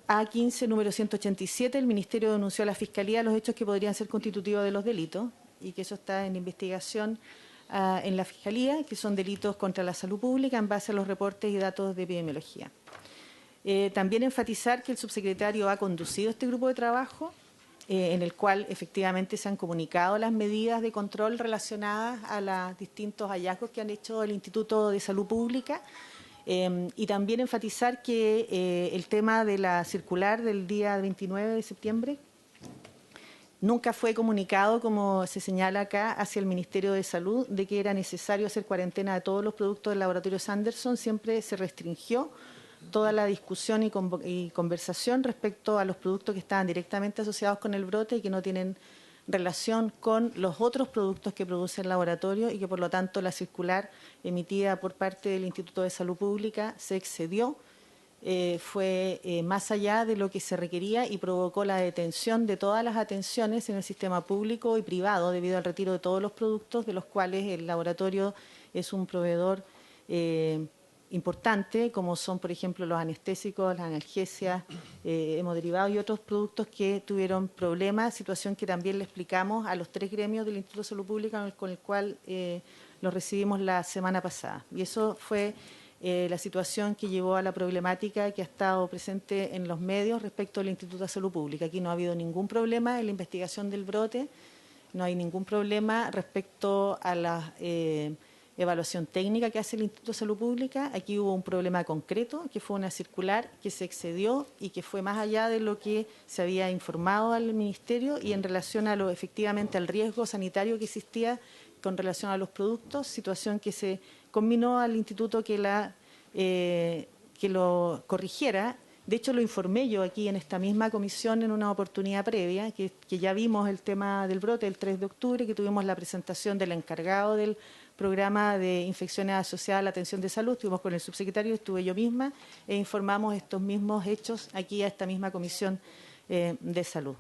A15 número 187, el Ministerio denunció a la Fiscalía los hechos que podrían ser constitutivos de los delitos y que eso está en investigación en la Fiscalía, que son delitos contra la salud pública en base a los reportes y datos de epidemiología. También enfatizar que el subsecretario ha conducido este grupo de trabajo, en el cual efectivamente se han comunicado las medidas de control relacionadas a los distintos hallazgos que han hecho el Instituto de Salud Pública, y también enfatizar que el tema de la circular del día 29 de septiembre nunca fue comunicado, como se señala acá, hacia el Ministerio de Salud, de que era necesario hacer cuarentena de todos los productos del laboratorio Sanderson. Siempre se restringió toda la discusión y conversación respecto a los productos que estaban directamente asociados con el brote y que no tienen relación con los otros productos que produce el laboratorio y que, por lo tanto, la circular emitida por parte del Instituto de Salud Pública se excedió, fue más allá de lo que se requería y provocó la detención de todas las atenciones en el sistema público y privado debido al retiro de todos los productos de los cuales el laboratorio es un proveedor importante, como son, por ejemplo, los anestésicos, las analgesias, hemoderivados y otros productos que tuvieron problemas, situación que también le explicamos a los 3 gremios del Instituto de Salud Pública con el cual los recibimos la semana pasada. Y eso fue la situación que llevó a la problemática que ha estado presente en los medios respecto al Instituto de Salud Pública. Aquí no ha habido ningún problema en la investigación del brote, no hay ningún problema respecto a la evaluación técnica que hace el Instituto de Salud Pública. Aquí hubo un problema concreto, que fue una circular que se excedió y que fue más allá de lo que se había informado al Ministerio y en relación a efectivamente al riesgo sanitario que existía con relación a los productos, situación que se conminó al Instituto que lo corrigiera. De hecho, lo informé yo aquí en esta misma comisión en una oportunidad previa, que ya vimos el tema del brote el 3 de octubre, que tuvimos la presentación del encargado del programa de infecciones asociadas a la atención de salud. Estuvimos con el subsecretario, estuve yo misma, e informamos estos mismos hechos aquí a esta misma comisión de salud.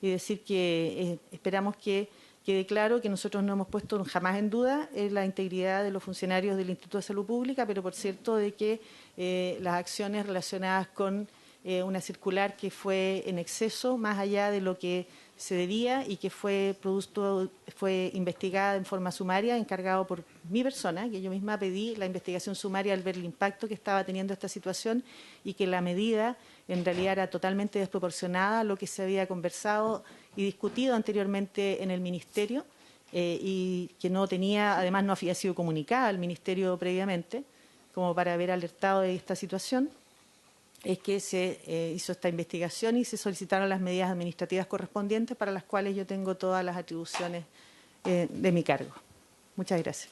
Y decir que esperamos que quede claro que nosotros no hemos puesto jamás en duda la integridad de los funcionarios del Instituto de Salud Pública, pero por cierto de que las acciones relacionadas con una circular que fue en exceso, más allá de lo que se debía y que fue investigada en forma sumaria, encargado por mi persona, que yo misma pedí la investigación sumaria al ver el impacto que estaba teniendo esta situación y que la medida en realidad era totalmente desproporcionada a lo que se había conversado y discutido anteriormente en el Ministerio y que no tenía, además no había sido comunicada al Ministerio previamente, como para haber alertado de esta situación. Es que se hizo esta investigación y se solicitaron las medidas administrativas correspondientes para las cuales yo tengo todas las atribuciones de mi cargo. Muchas gracias.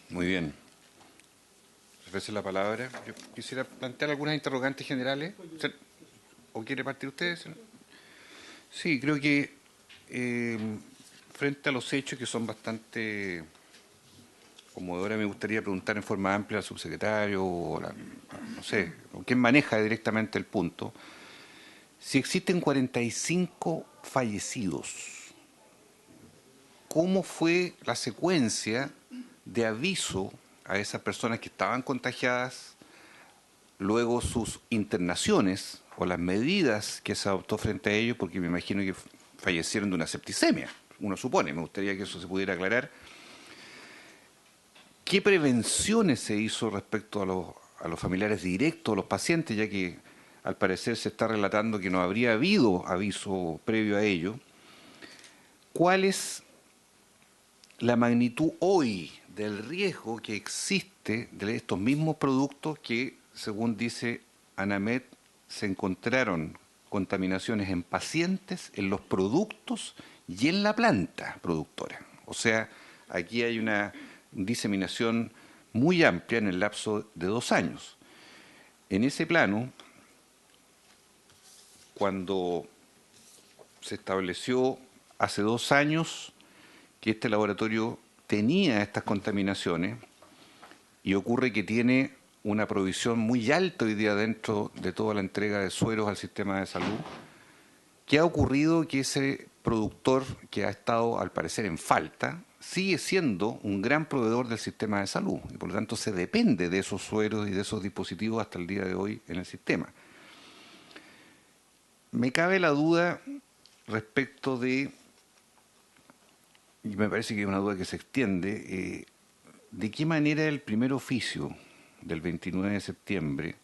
Muy bien. Ofrece la palabra. Yo quisiera plantear algunas interrogantes generales. ¿O quiere partir usted? Sí, creo que frente a los hechos que son bastante conmovedores, me gustaría preguntar en forma amplia al subsecretario o no sé, o quien maneja directamente el punto, si existen 45 fallecidos, ¿cómo fue la secuencia de aviso a esas personas que estaban contagiadas, luego sus internaciones o las medidas que se adoptó frente a ellos, porque me imagino que fallecieron de una septicemia, uno supone, me gustaría que eso se pudiera aclarar? ¿Qué prevenciones se hizo respecto a los familiares directos, a los pacientes, ya que al parecer se está relatando que no habría habido aviso previo a ello? ¿Cuál es la magnitud hoy del riesgo que existe de estos mismos productos que, según dice ANAMED, se encontraron contaminaciones en pacientes, en los productos y en la planta productora? O sea, aquí hay una diseminación muy amplia en el lapso de 2 años. En ese plano, cuando se estableció hace 2 años que este laboratorio tenía estas contaminaciones, y ocurre que tiene una provisión muy alta hoy día dentro de toda la entrega de sueros al sistema de salud, ¿qué ha ocurrido? Que ese productor, que ha estado al parecer en falta, sigue siendo un gran proveedor del sistema de salud y por lo tanto se depende de esos sueros y de esos dispositivos hasta el día de hoy en el sistema. Me cabe la duda respecto de, y me parece que es una duda que se extiende, de qué manera el primer oficio del 29 de septiembre,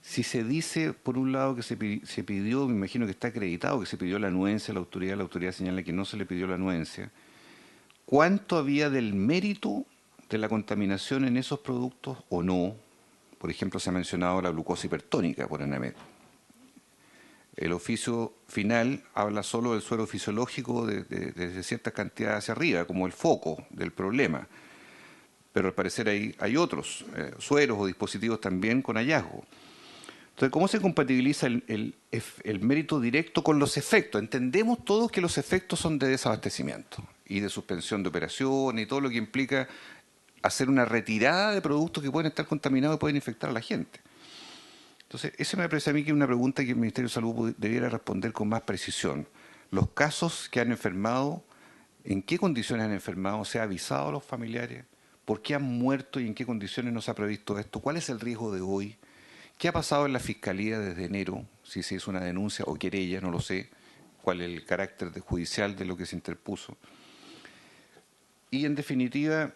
si se dice, por un lado, que se pidió, me imagino que está acreditado, que se pidió la anuencia a la autoridad señala que no se le pidió la anuencia, ¿cuánto había del mérito de la contaminación en esos productos o no? Por ejemplo, se ha mencionado la glucosa hipertónica por ANAMED. El oficio final habla solo del suero fisiológico desde cierta cantidad hacia arriba, como el foco del problema. Pero al parecer hay otros sueros o dispositivos también con hallazgo. Entonces, ¿cómo se compatibiliza el mérito directo con los efectos? Entendemos todos que los efectos son de desabastecimiento y de suspensión de operaciones y todo lo que implica hacer una retirada de productos que pueden estar contaminados y pueden infectar a la gente. Entonces, eso me parece a mí que es una pregunta que el Ministerio de Salud debiera responder con más precisión. Los casos que han enfermado, ¿en qué condiciones han enfermado? ¿Se ha avisado a los familiares? ¿Por qué han muerto y en qué condiciones no se ha previsto esto? ¿Cuál es el riesgo de hoy? ¿Qué ha pasado en la Fiscalía desde enero? Si se hizo una denuncia o querella, no lo sé. ¿Cuál es el carácter judicial de lo que se interpuso? Y en definitiva,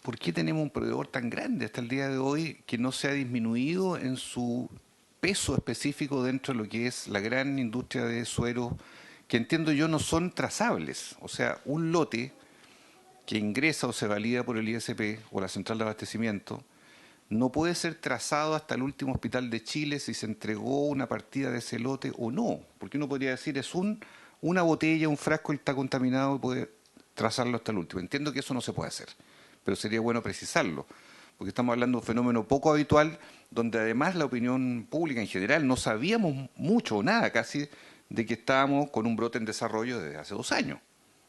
¿por qué tenemos un proveedor tan grande hasta el día de hoy que no se ha disminuido en su peso específico dentro de lo que es la gran industria de sueros, que entiendo yo no son trazables? O sea, un lote que ingresa o se valida por el ISP o la central de abastecimiento no puede ser trazado hasta el último hospital de Chile si se entregó una partida de ese lote o no, porque uno podría decir es una botella, un frasco que está contaminado y puede trazarlo hasta el último. Entiendo que eso no se puede hacer, pero sería bueno precisarlo, porque estamos hablando de un fenómeno poco habitual, donde además la opinión pública en general no sabíamos mucho o nada casi de que estábamos con un brote en desarrollo desde hace 2 años,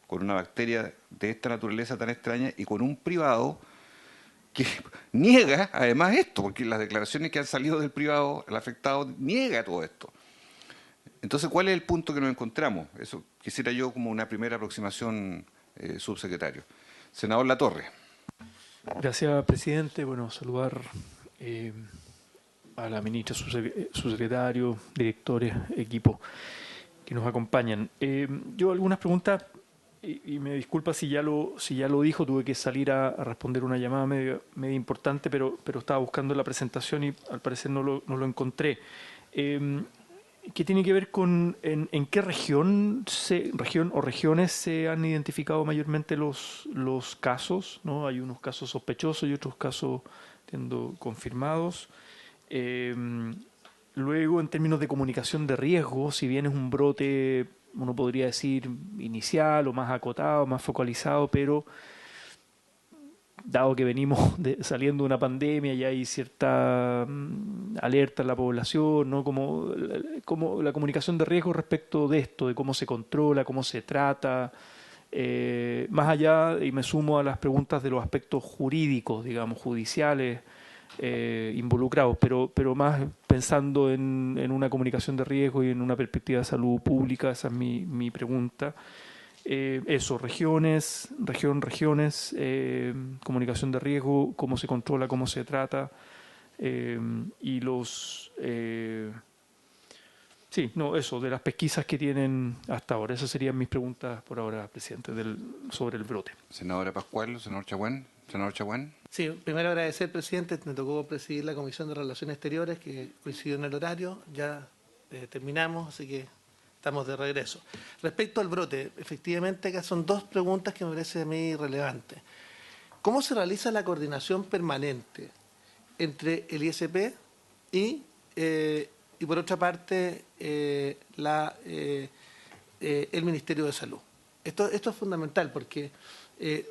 con una bacteria de esta naturaleza tan extraña y con un privado que niega además esto, porque las declaraciones que han salido del privado, el afectado, niega todo esto. Entonces, ¿cuál es el punto que nos encontramos? Eso quisiera yo como una primera aproximación, subsecretario. Senador Latorre. Gracias, presidente. Bueno, saludar a la ministra, subsecretario, directores, equipo que nos acompañan. Yo algunas preguntas, y me disculpa si ya lo dijo, tuve que salir a responder una llamada media importante, pero estaba buscando la presentación y al parecer no lo encontré. ¿Qué tiene que ver con en qué región o regiones se han identificado mayormente los casos, ¿no? Hay unos casos sospechosos y otros casos, entiendo, confirmados. Luego, en términos de comunicación de riesgo, si bien es un brote, uno podría decir, inicial o más acotado, más focalizado, pero dado que venimos saliendo de una pandemia y hay cierta alerta en la población, ¿no? Como la comunicación de riesgo respecto de esto, de cómo se controla, cómo se trata, más allá, y me sumo a las preguntas de los aspectos jurídicos, digamos, judiciales, involucrados, pero más pensando en una comunicación de riesgo y en una perspectiva de salud pública, esa es mi pregunta. Regiones, comunicación de riesgo, cómo se controla, cómo se trata, y de las pesquisas que tienen hasta ahora. Esas serían mis preguntas por ahora, presidente, sobre el brote. Senadora Pascual, senador Chaguán. Sí, primero agradecer, presidente, me tocó presidir la Comisión de Relaciones Exteriores, que coincidió en el horario, ya terminamos, así que estamos de regreso. Respecto al brote, efectivamente acá son dos preguntas que me parecen a mí relevantes. ¿Cómo se realiza la coordinación permanente entre el ISP y por otra parte, el Ministerio de Salud? Esto es fundamental porque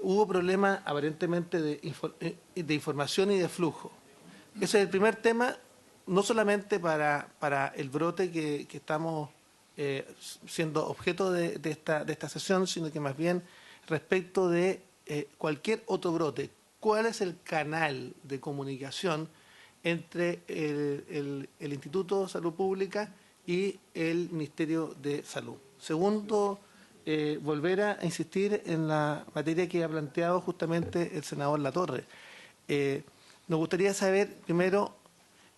hubo problemas aparentemente de información y de flujo. Ese es el primer tema, no solamente para el brote que estamos siendo objeto de esta sesión, sino que más bien respecto de cualquier otro brote. ¿Cuál es el canal de comunicación entre el Instituto de Salud Pública y el Ministerio de Salud? Segundo, volver a insistir en la materia que ha planteado justamente el senador Latorre. Nos gustaría saber, primero,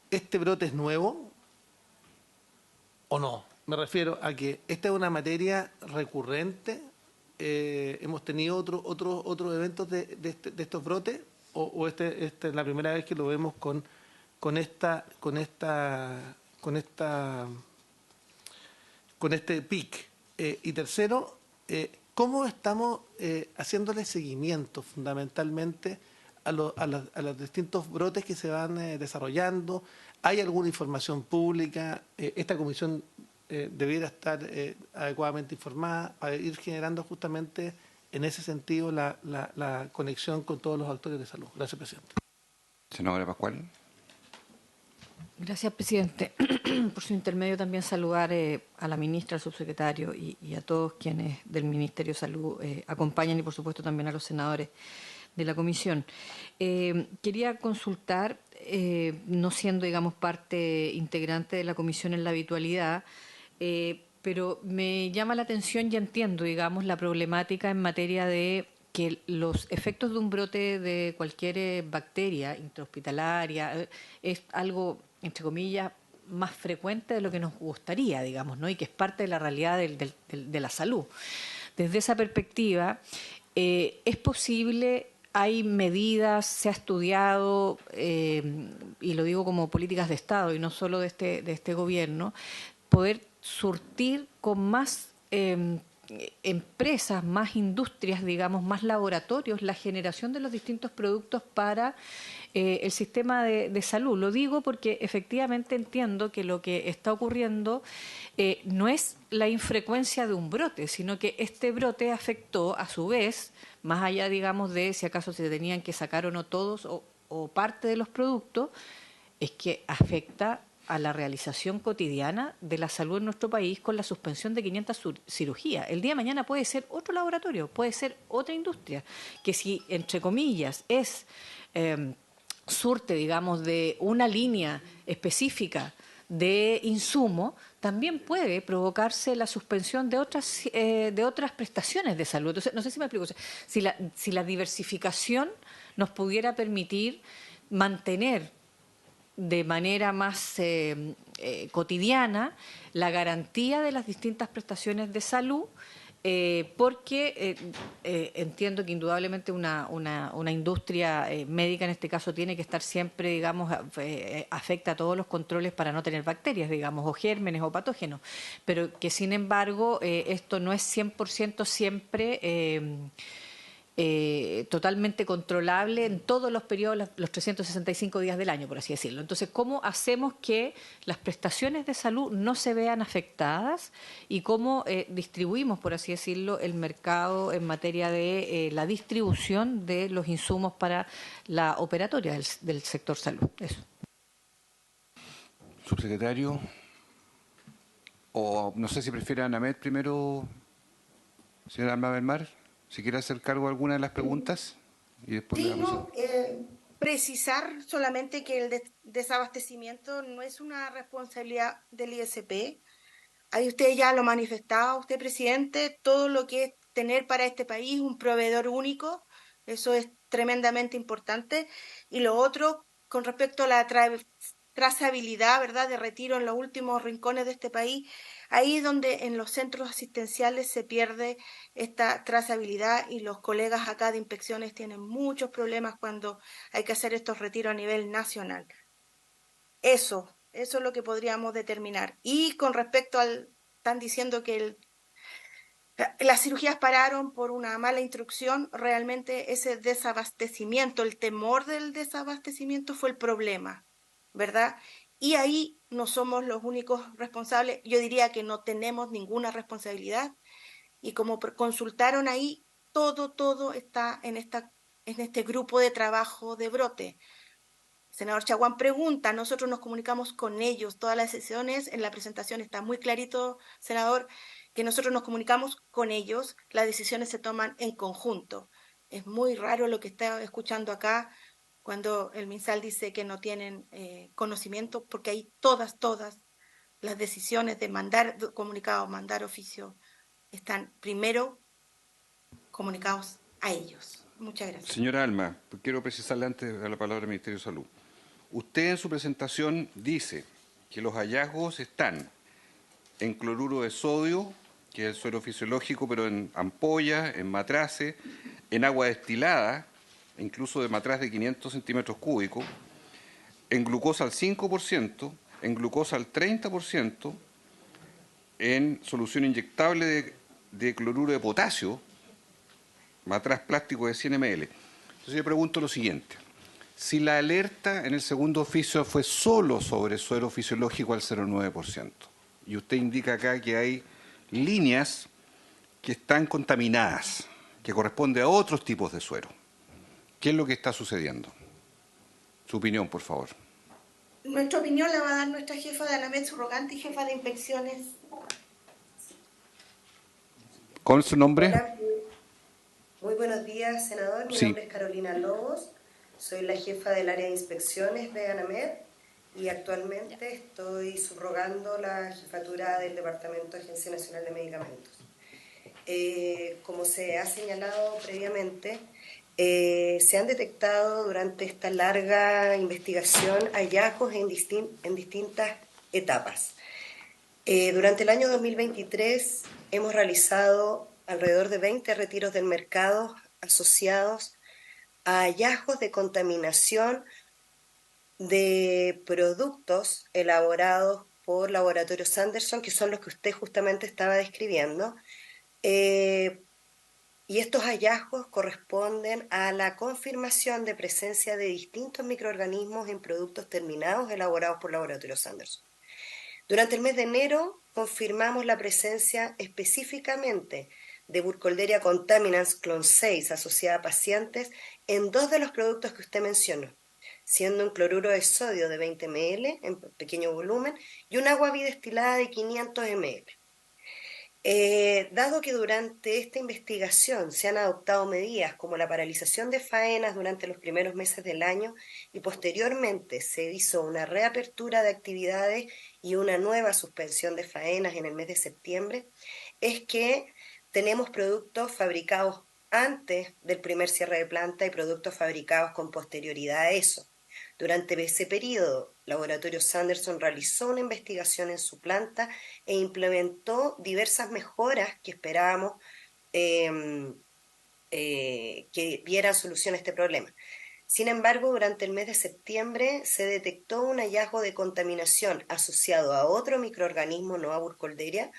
¿este brote es nuevo o no? Me refiero a que esta es una materia recurrente. ¿Hemos tenido otros eventos de estos brotes? ¿O esta es la primera vez que lo vemos con este pic? Y tercero, ¿cómo estamos haciéndole seguimiento fundamentalmente a los distintos brotes que se van desarrollando? ¿Hay alguna información pública? ¿Esta comisión debiera estar adecuadamente informada para ir generando justamente en ese sentido la conexión con todos los actores de salud? Gracias, presidente. Senadora Pascual. Gracias, presidente. Por su intermedio también saludar a la ministra, al subsecretario y a todos quienes del Ministerio de Salud acompañan y, por supuesto, también a los senadores de la comisión. Quería consultar, no siendo, digamos, parte integrante de la comisión en la habitualidad, pero me llama la atención y entiendo, digamos, la problemática en materia de que los efectos de un brote de cualquier bacteria intrahospitalaria es algo, entre comillas, más frecuente de lo que nos gustaría, digamos, ¿no? Y que es parte de la realidad de la salud. Desde esa perspectiva, ¿es posible, hay medidas, se ha estudiado, y lo digo como políticas de Estado y no solo de este gobierno, poder surtir con más empresas, más industrias, digamos, más laboratorios, la generación de los distintos productos para el sistema de salud? Lo digo porque efectivamente entiendo que lo que está ocurriendo no es la infrecuencia de un brote, sino que este brote afectó a su vez, más allá, digamos, de si acaso se tenían que sacar o no todos o parte de los productos, es que afecta a la realización cotidiana de la salud en nuestro país con la suspensión de 500 cirugías. El día de mañana puede ser otro laboratorio, puede ser otra industria, que si, entre comillas, es surte, digamos, de una línea específica de insumo, también puede provocarse la suspensión de otras prestaciones de salud. Entonces, no sé si me explico. O sea, si la diversificación nos pudiera permitir mantener de manera más cotidiana la garantía de las distintas prestaciones de salud, porque entiendo que indudablemente una industria médica en este caso tiene que estar siempre, digamos, afecta a todos los controles para no tener bacterias, digamos, o gérmenes o patógenos, pero que sin embargo esto no es 100% siempre totalmente controlable en todos los periodos, los 365 días del año, por así decirlo. Entonces, ¿cómo hacemos que las prestaciones de salud no se vean afectadas y cómo distribuimos, por así decirlo, el mercado en materia de la distribución de los insumos para la operatoria del sector salud? Eso. Subsecretario, o no sé si prefiere a Anamed primero, señora Alma Belmar. Si quiere hacer cargo de alguna de las preguntas y después le damos. Precisar solamente que el desabastecimiento no es una responsabilidad del ISP. Ahí usted ya lo manifestaba, usted, presidente, todo lo que es tener para este país un proveedor único, eso es tremendamente importante. Y lo otro, con respecto a la trazabilidad, ¿verdad?, de retiro en los últimos rincones de este país, ahí es donde en los centros asistenciales se pierde esta trazabilidad y los colegas acá de inspecciones tienen muchos problemas cuando hay que hacer estos retiros a nivel nacional. Eso es lo que podríamos determinar. Y con respecto están diciendo que las cirugías pararon por una mala instrucción, realmente ese desabastecimiento, el temor del desabastecimiento fue el problema, ¿verdad? Y ahí no somos los únicos responsables, yo diría que no tenemos ninguna responsabilidad, y como consultaron ahí, todo está en este grupo de trabajo de brote. Senador Chaguán pregunta, nosotros nos comunicamos con ellos, todas las sesiones, en la presentación está muy clarito, senador, que nosotros nos comunicamos con ellos, las decisiones se toman en conjunto. Es muy raro lo que está escuchando acá cuando el MinSal dice que no tienen conocimiento, porque ahí todas las decisiones de mandar comunicado, mandar oficio, están primero comunicados a ellos. Muchas gracias. Señora Alma, quiero precisarle antes de la palabra del Ministerio de Salud. Usted en su presentación dice que los hallazgos están en cloruro de sodio, que es el suero fisiológico, pero en ampollas, en matraces, en agua destilada, incluso de matraz de 500 centímetros cúbicos, en glucosa al 5%, en glucosa al 30%, en solución inyectable de cloruro de potasio, matraz plástico de 100 ml. Entonces yo pregunto lo siguiente. Si la alerta en el segundo oficio fue solo sobre suero fisiológico al 0,9%, y usted indica acá que hay líneas que están contaminadas, que corresponden a otros tipos de suero, ¿qué es lo que está sucediendo? Su opinión, por favor. Nuestra opinión la va a dar nuestra jefa de ANAMED subrogante y jefa de inspecciones. ¿Con su nombre? Hola. Muy buenos días, senador. Mi nombre es Carolina Lobos. Soy la jefa del área de inspecciones de ANAMED y actualmente estoy subrogando la jefatura del Departamento de Agencia Nacional de Medicamentos. Como se ha señalado previamente, se han detectado durante esta larga investigación hallazgos en distintas etapas. Durante el año 2023 hemos realizado alrededor de 20 retiros del mercado asociados a hallazgos de contaminación de productos elaborados por Laboratorios Sanderson, que son los que usted justamente estaba describiendo. Y estos hallazgos corresponden a la confirmación de presencia de distintos microorganismos en productos terminados elaborados por Laboratorios Sanderson. Durante el mes de enero confirmamos la presencia específicamente de Burkholderia contaminans clon 6 asociada a pacientes en 2 de los productos que usted mencionó, siendo un cloruro de sodio de 20 ml en pequeño volumen y un agua bidestilada de 500 ml. Dado que durante esta investigación se han adoptado medidas como la paralización de faenas durante los primeros meses del año y posteriormente se hizo una reapertura de actividades y una nueva suspensión de faenas en el mes de septiembre, es que tenemos productos fabricados antes del primer cierre de planta y productos fabricados con posterioridad a eso. Durante ese periodo, Laboratorio Sanderson realizó una investigación en su planta e implementó diversas mejoras que esperábamos que dieran solución a este problema. Sin embargo, durante el mes de septiembre se detectó un hallazgo de contaminación asociado a otro microorganismo, no a Burkholderia,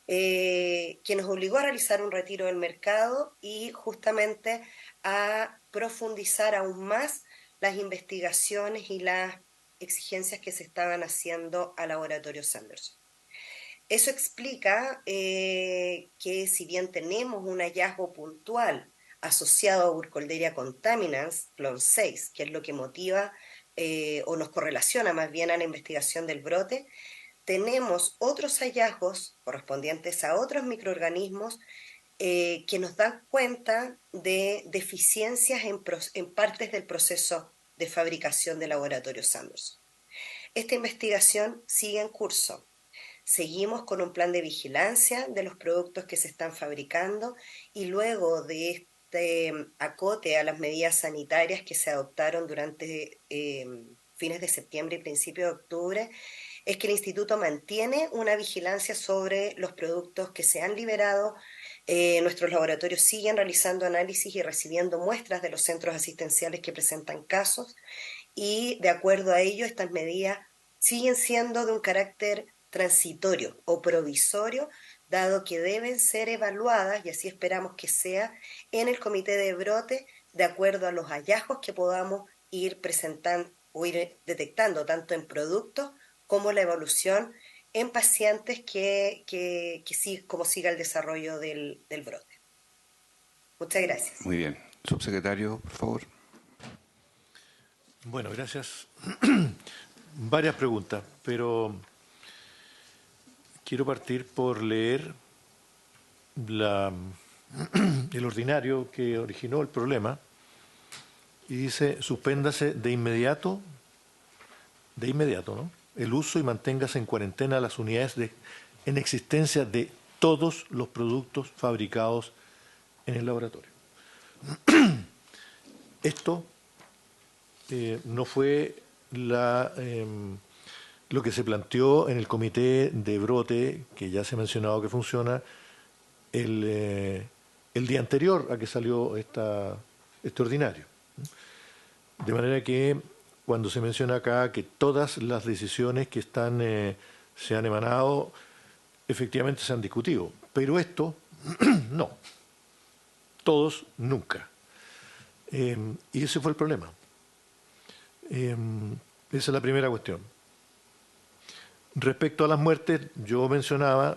que nos obligó a realizar un retiro del mercado y justamente a profundizar aún más las investigaciones y las exigencias que se estaban haciendo al Laboratorio Sanderson. Eso explica que si bien tenemos un hallazgo puntual asociado a Burkholderia contaminans, clon 6, que es lo que motiva o nos correlaciona más bien a la investigación del brote, tenemos otros hallazgos correspondientes a otros microorganismos que nos dan cuenta de deficiencias en partes del proceso de fabricación del Laboratorio Sanderson. Esta investigación sigue en curso. Seguimos con un plan de vigilancia de los productos que se están fabricando y luego de este acote a las medidas sanitarias que se adoptaron durante fines de septiembre y principios de octubre, es que el Instituto mantiene una vigilancia sobre los productos que se han liberado. Nuestros laboratorios siguen realizando análisis y recibiendo muestras de los centros asistenciales que presentan casos y de acuerdo a ello estas medidas siguen siendo de un carácter transitorio o provisorio, dado que deben ser evaluadas, y así esperamos que sea, en el comité de brote, de acuerdo a los hallazgos que podamos ir presentando o ir detectando, tanto en productos como la evolución en pacientes como siga el desarrollo del brote. Muchas gracias. Muy bien. Subsecretario, por favor. Bueno, gracias. Varias preguntas, pero quiero partir por leer el ordinario que originó el problema y dice: suspéndase de inmediato, ¿no?, el uso y manténgase en cuarentena las unidades en existencia de todos los productos fabricados en el laboratorio. Esto no fue lo que se planteó en el comité de brote, que ya se ha mencionado que funciona, el día anterior a que salió este ordinario. De manera que cuando se menciona acá que todas las decisiones que se han emanado efectivamente se han discutido, pero esto no, todos nunca. Y ese fue el problema. Esa es la primera cuestión. Respecto a las muertes, yo mencionaba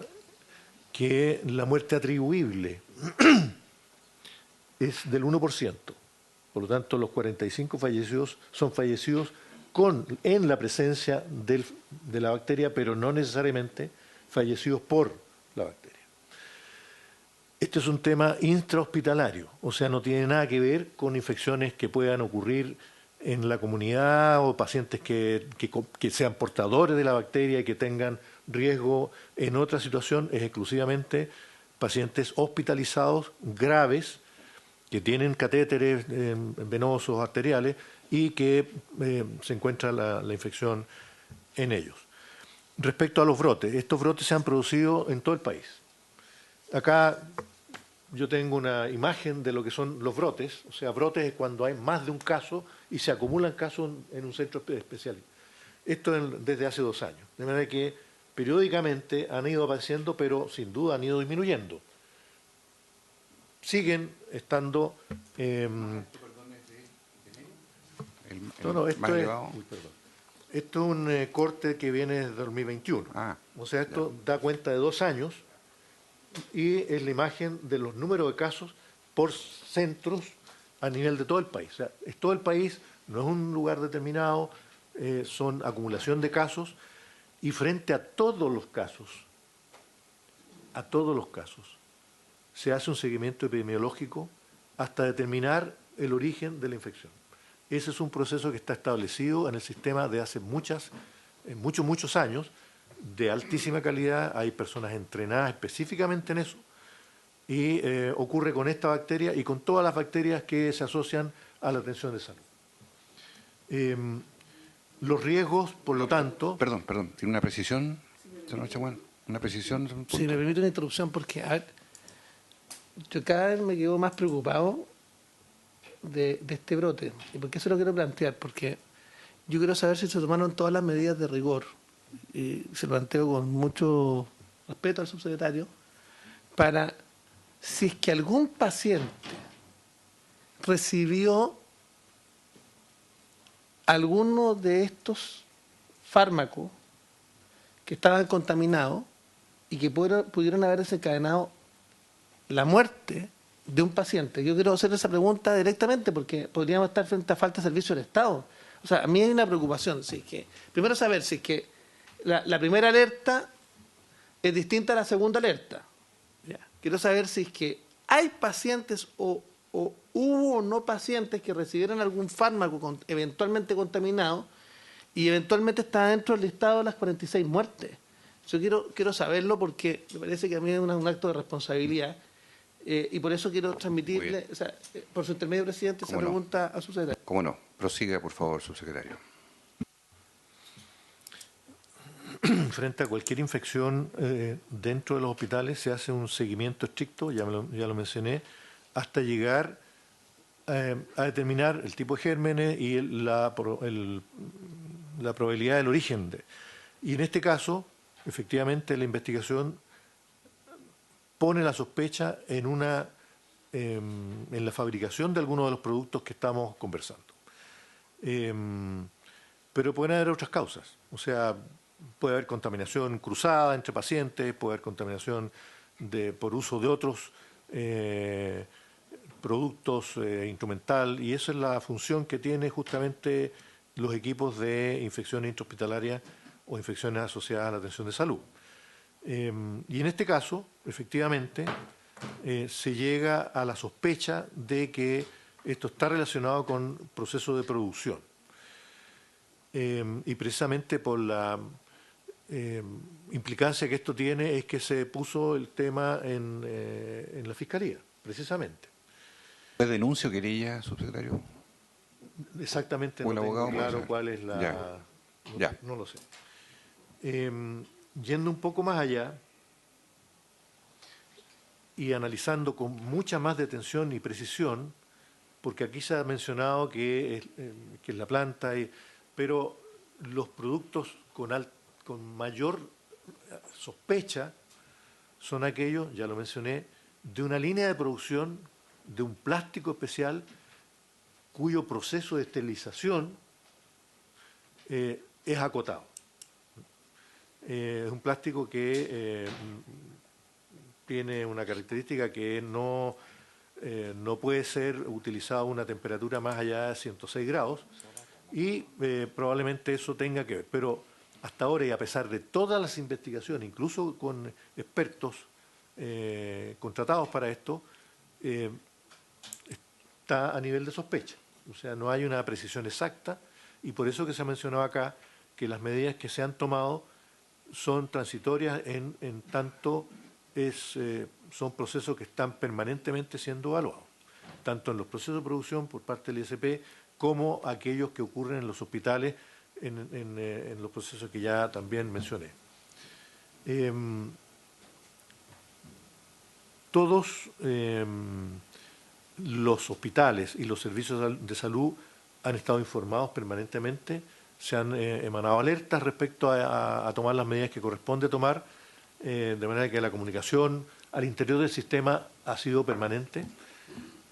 que la muerte atribuible es del 1%. Por lo tanto, los 45 fallecidos son fallecidos en la presencia de la bacteria, pero no necesariamente fallecidos por la bacteria. Este es un tema intrahospitalario, o sea, no tiene nada que ver con infecciones que puedan ocurrir en la comunidad o pacientes que sean portadores de la bacteria y que tengan riesgo en otra situación. Es exclusivamente pacientes hospitalizados graves que tienen catéteres venosos arteriales y que se encuentra la infección en ellos. Respecto a los brotes, estos brotes se han producido en todo el país. Acá yo tengo una imagen de lo que son los brotes, o sea, brotes es cuando hay más de un caso y se acumulan casos en un centro especial. Esto desde hace 2 años, de manera que periódicamente han ido apareciendo, pero sin duda han ido disminuyendo. Siguen estando... Esto es un corte que viene de 2021. O sea, esto da cuenta de 2 años y es la imagen de los números de casos por centros a nivel de todo el país. O sea, es todo el país, no es un lugar determinado, son acumulación de casos y frente a todos los casos a todos los casos. Se hace un seguimiento epidemiológico hasta determinar el origen de la infección. Ese es un proceso que está establecido en el sistema de hace muchos años, de altísima calidad. Hay personas entrenadas específicamente en eso. Y ocurre con esta bacteria y con todas las bacterias que se asocian a la atención de salud. Los riesgos, por lo tanto... Perdón, ¿tiene una precisión, señor Chaguán? ¿Una precisión? Sí, me permite una interrupción porque yo cada vez me quedo más preocupado de este brote. ¿Y por qué se lo quiero plantear? Porque yo quiero saber si se tomaron todas las medidas de rigor, y se lo planteo con mucho respeto al subsecretario, para si es que algún paciente recibió alguno de estos fármacos que estaban contaminados y que pudieron haber desencadenado la muerte de un paciente. Yo quiero hacer esa pregunta directamente porque podríamos estar frente a falta de servicio del Estado. O sea, a mí hay una preocupación. Si es que, primero saber si es que la primera alerta es distinta a la segunda alerta. ¿Ya? Quiero saber si es que hay pacientes o hubo o no pacientes que recibieron algún fármaco eventualmente contaminado y eventualmente está dentro del listado de las 46 muertes. Yo quiero saberlo porque me parece que a mí es un acto de responsabilidad y por eso quiero transmitirle, por su intermedio, presidente, esa pregunta a su secretario. ¿Cómo no? Prosiga, por favor, subsecretario. Frente a cualquier infección dentro de los hospitales se hace un seguimiento estricto, ya lo mencioné, hasta llegar a determinar el tipo de gérmenes y la probabilidad del origen. Y en este caso, efectivamente, la investigación pone la sospecha en la fabricación de algunos de los productos que estamos conversando. Pero pueden haber otras causas. O sea, puede haber contaminación cruzada entre pacientes, puede haber contaminación por uso de otros productos instrumental, y esa es la función que tiene justamente los equipos de infecciones intrahospitalarias o infecciones asociadas a la atención de salud. Y en este caso, efectivamente, se llega a la sospecha de que esto está relacionado con procesos de producción. Y precisamente por la implicancia que esto tiene es que se puso el tema en la Fiscalía, precisamente. ¿Es denuncia o querella, subsecretario? Exactamente, no tengo claro cuál es la... Ya. No lo sé. Yendo un poco más allá y analizando con mucha más detención y precisión, porque aquí se ha mencionado que es la planta, pero los productos con mayor sospecha son aquellos, ya lo mencioné, de una línea de producción de un plástico especial cuyo proceso de esterilización es acotado. Es un plástico que tiene una característica que no puede ser utilizado a una temperatura más allá de 106 grados y probablemente eso tenga que ver. Pero hasta ahora, y a pesar de todas las investigaciones, incluso con expertos contratados para esto, está a nivel de sospecha. O sea, no hay una precisión exacta y por eso que se ha mencionado acá que las medidas que se han tomado son transitorias en tanto son procesos que están permanentemente siendo evaluados, tanto en los procesos de producción por parte del ISP como aquellos que ocurren en los hospitales en los procesos que ya también mencioné. Todos los hospitales y los servicios de salud han estado informados permanentemente, se han emanado alertas respecto a tomar las medidas que corresponde tomar, de manera que la comunicación al interior del sistema ha sido permanente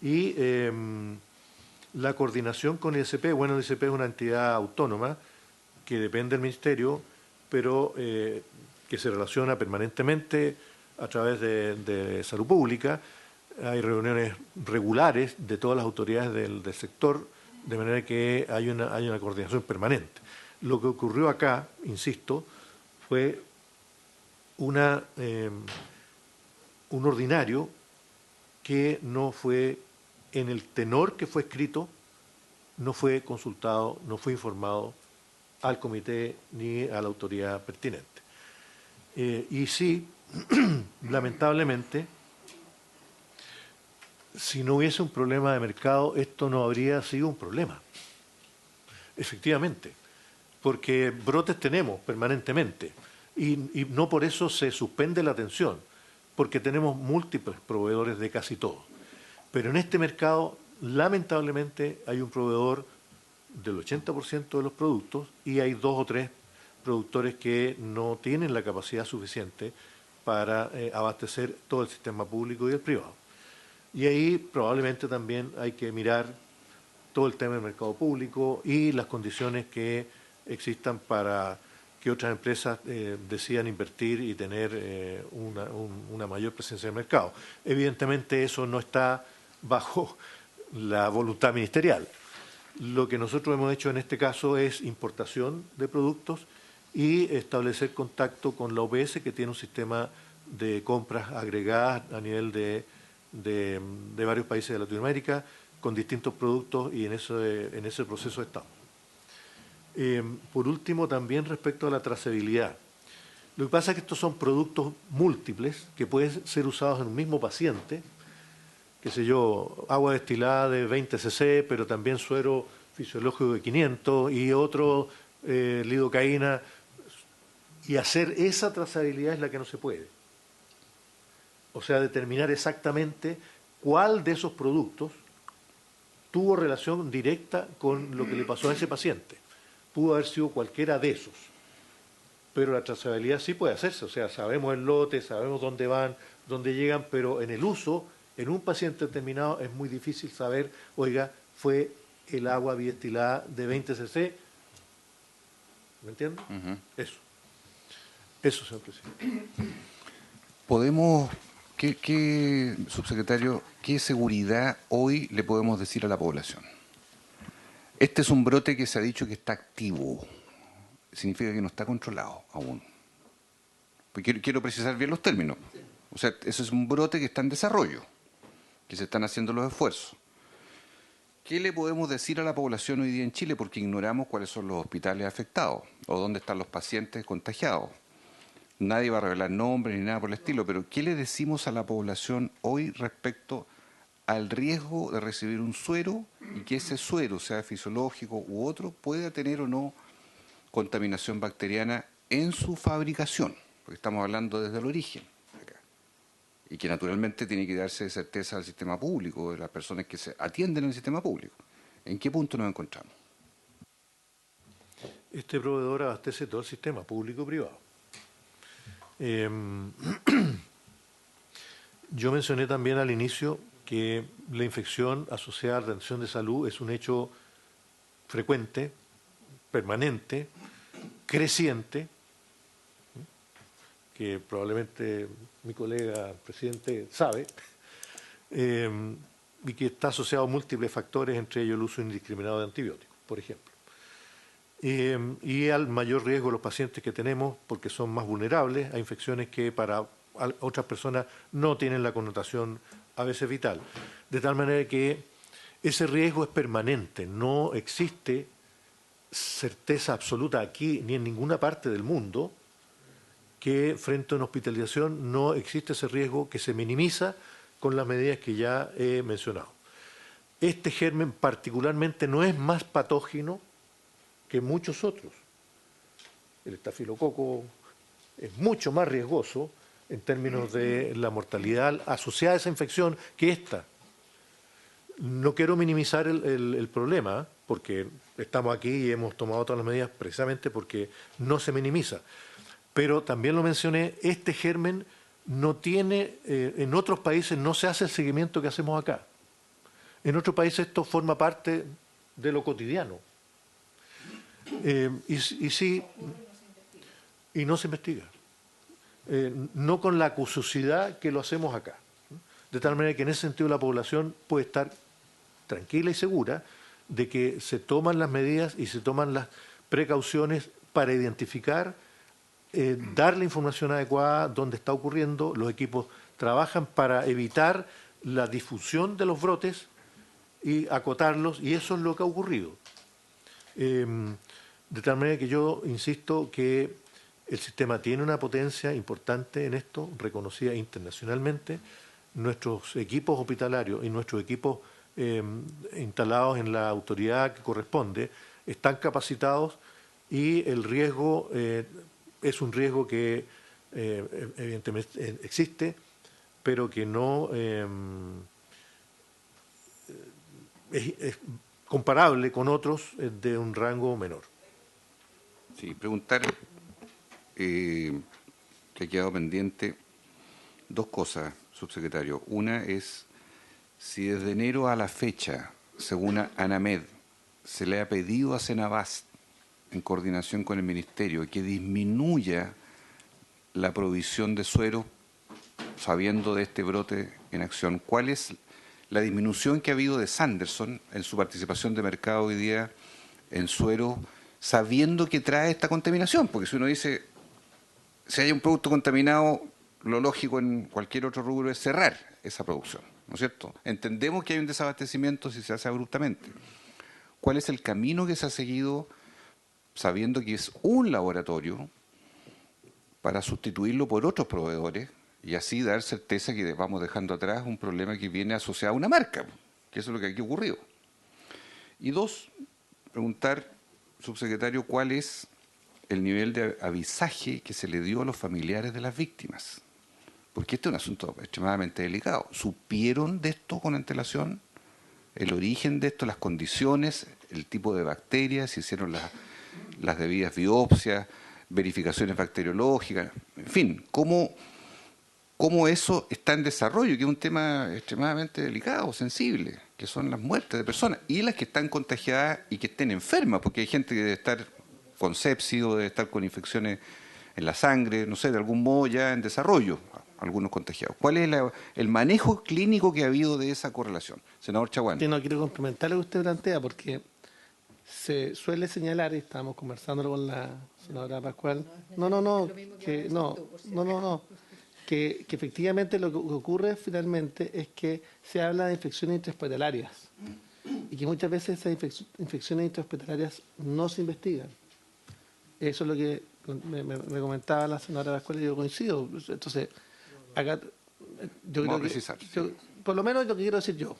y la coordinación con el ISP, bueno, el ISP es una entidad autónoma que depende del Ministerio, pero que se relaciona permanentemente a través de Salud Pública. Hay reuniones regulares de todas las autoridades del sector, de manera que hay una coordinación permanente. Lo que ocurrió acá, insisto, fue una un ordinario que no fue, en el tenor que fue escrito, no fue consultado, no fue informado al comité ni a la autoridad pertinente. Y sí, lamentablemente, si no hubiese un problema de mercado, esto no habría sido un problema. Efectivamente, porque brotes tenemos permanentemente y no por eso se suspende la atención, porque tenemos múltiples proveedores de casi todo. Pero en este mercado, lamentablemente, hay un proveedor del 80% de los productos y hay 2 o 3 productores que no tienen la capacidad suficiente para abastecer todo el sistema público y el privado. Y ahí probablemente también hay que mirar todo el tema del mercado público y las condiciones que existan para que otras empresas decidan invertir y tener una mayor presencia en el mercado. Evidentemente eso no está bajo la voluntad ministerial. Lo que nosotros hemos hecho en este caso es importación de productos y establecer contacto con la OPS, que tiene un sistema de compras agregadas a nivel de varios países de Latinoamérica con distintos productos, y en ese proceso estamos. Por último, también respecto a la trazabilidad. Lo que pasa es que estos son productos múltiples que pueden ser usados en un mismo paciente, qué sé yo, agua destilada de 20 cc, pero también suero fisiológico de 500 y otro lidocaína, y hacer esa trazabilidad es la que no se puede. O sea, determinar exactamente cuál de esos productos tuvo relación directa con lo que le pasó a ese paciente. Pudo haber sido cualquiera de esos, pero la trazabilidad sí puede hacerse, o sea, sabemos el lote, sabemos dónde van, dónde llegan, pero en el uso, en un paciente determinado, es muy difícil saber, oiga, fue el agua bidestilada de 20 cc, ¿me entiende? Eso, señor presidente. ¿Podemos, subsecretario, qué seguridad hoy le podemos decir a la población? Este es un brote que se ha dicho que está activo. Significa que no está controlado aún. Porque quiero precisar bien los términos. O sea, eso es un brote que está en desarrollo, que se están haciendo los esfuerzos. ¿Qué le podemos decir a la población hoy día en Chile? Porque ignoramos cuáles son los hospitales afectados o dónde están los pacientes contagiados. Nadie va a revelar nombres ni nada por el estilo, pero ¿qué le decimos a la población hoy respecto al riesgo de recibir un suero y que ese suero, sea fisiológico u otro, pueda tener o no contaminación bacteriana en su fabricación? Porque estamos hablando desde el origen acá. Y que naturalmente tiene que darse certeza al sistema público, de las personas que se atienden en el sistema público. ¿En qué punto nos encontramos? Este proveedor abastece todo el sistema público-privado. Yo mencioné también al inicio que la infección asociada a la atención de salud es un hecho frecuente, permanente, creciente, que probablemente mi colega presidente sabe, y que está asociado a múltiples factores, entre ellos el uso indiscriminado de antibióticos, por ejemplo. Y al mayor riesgo de los pacientes que tenemos, porque son más vulnerables a infecciones que para otras personas no tienen la connotación a veces vital. De tal manera que ese riesgo es permanente, no existe certeza absoluta aquí ni en ninguna parte del mundo que frente a una hospitalización no existe ese riesgo, que se minimiza con las medidas que ya he mencionado. Este germen particularmente no es más patógeno que muchos otros. El estafilococo es mucho más riesgoso en términos de la mortalidad asociada a esa infección que esta. No quiero minimizar el problema, porque estamos aquí y hemos tomado todas las medidas precisamente porque no se minimiza. Pero también lo mencioné, este germen no tiene, en otros países no se hace el seguimiento que hacemos acá. En otros países esto forma parte de lo cotidiano. Y no se investiga. No con la acuciosidad que lo hacemos acá. De tal manera que en ese sentido la población puede estar tranquila y segura de que se toman las medidas y se toman las precauciones para identificar, dar la información adecuada dónde está ocurriendo. Los equipos trabajan para evitar la difusión de los brotes y acotarlos, y eso es lo que ha ocurrido. De tal manera que yo insisto que el sistema tiene una potencia importante en esto, reconocida internacionalmente. Nuestros equipos hospitalarios y nuestros equipos instalados en la autoridad que corresponde están capacitados, y el riesgo es un riesgo que evidentemente existe, pero que no es comparable con otros de un rango menor. Sí, preguntar, que ha quedado pendiente, dos cosas, subsecretario. Una es si desde enero a la fecha, según ANAMED, se le ha pedido a Senabast, en coordinación con el Ministerio, que disminuya la provisión de suero, sabiendo de este brote en acción. ¿Cuál es la disminución que ha habido de Sanderson en su participación de mercado hoy día en suero, sabiendo que trae esta contaminación? Porque si uno dice, si hay un producto contaminado, lo lógico en cualquier otro rubro es cerrar esa producción, ¿no es cierto? Entendemos que hay un desabastecimiento si se hace abruptamente. ¿Cuál es el camino que se ha seguido, sabiendo que es un laboratorio, para sustituirlo por otros proveedores y así dar certeza que vamos dejando atrás un problema que viene asociado a una marca, que eso es lo que aquí ha ocurrido? Y dos, preguntar, subsecretario, ¿cuál es el nivel de avisaje que se le dio a los familiares de las víctimas? Porque este es un asunto extremadamente delicado. ¿Supieron de esto con antelación? ¿El origen de esto, las condiciones, el tipo de bacterias, si hicieron las debidas biopsias, verificaciones bacteriológicas? En fin, ¿cómo eso está en desarrollo? Que es un tema extremadamente delicado, sensible, que son las muertes de personas y las que están contagiadas y que estén enfermas, porque hay gente que debe estar con sepsis o debe estar con infecciones en la sangre, no sé, de algún modo ya en desarrollo, algunos contagiados. ¿Cuál es el manejo clínico que ha habido de esa correlación? Senador Chaguán. No quiero complementar lo que usted plantea, porque se suele señalar, y estábamos conversando con la senadora Pascual, que efectivamente lo que ocurre finalmente es que se habla de infecciones intrahospitalarias y que muchas veces esas infecciones intrahospitalarias no se investigan. Eso es lo que me comentaba la senadora Pascual y yo coincido. Entonces, acá yo creo que, por lo menos lo que quiero decir yo,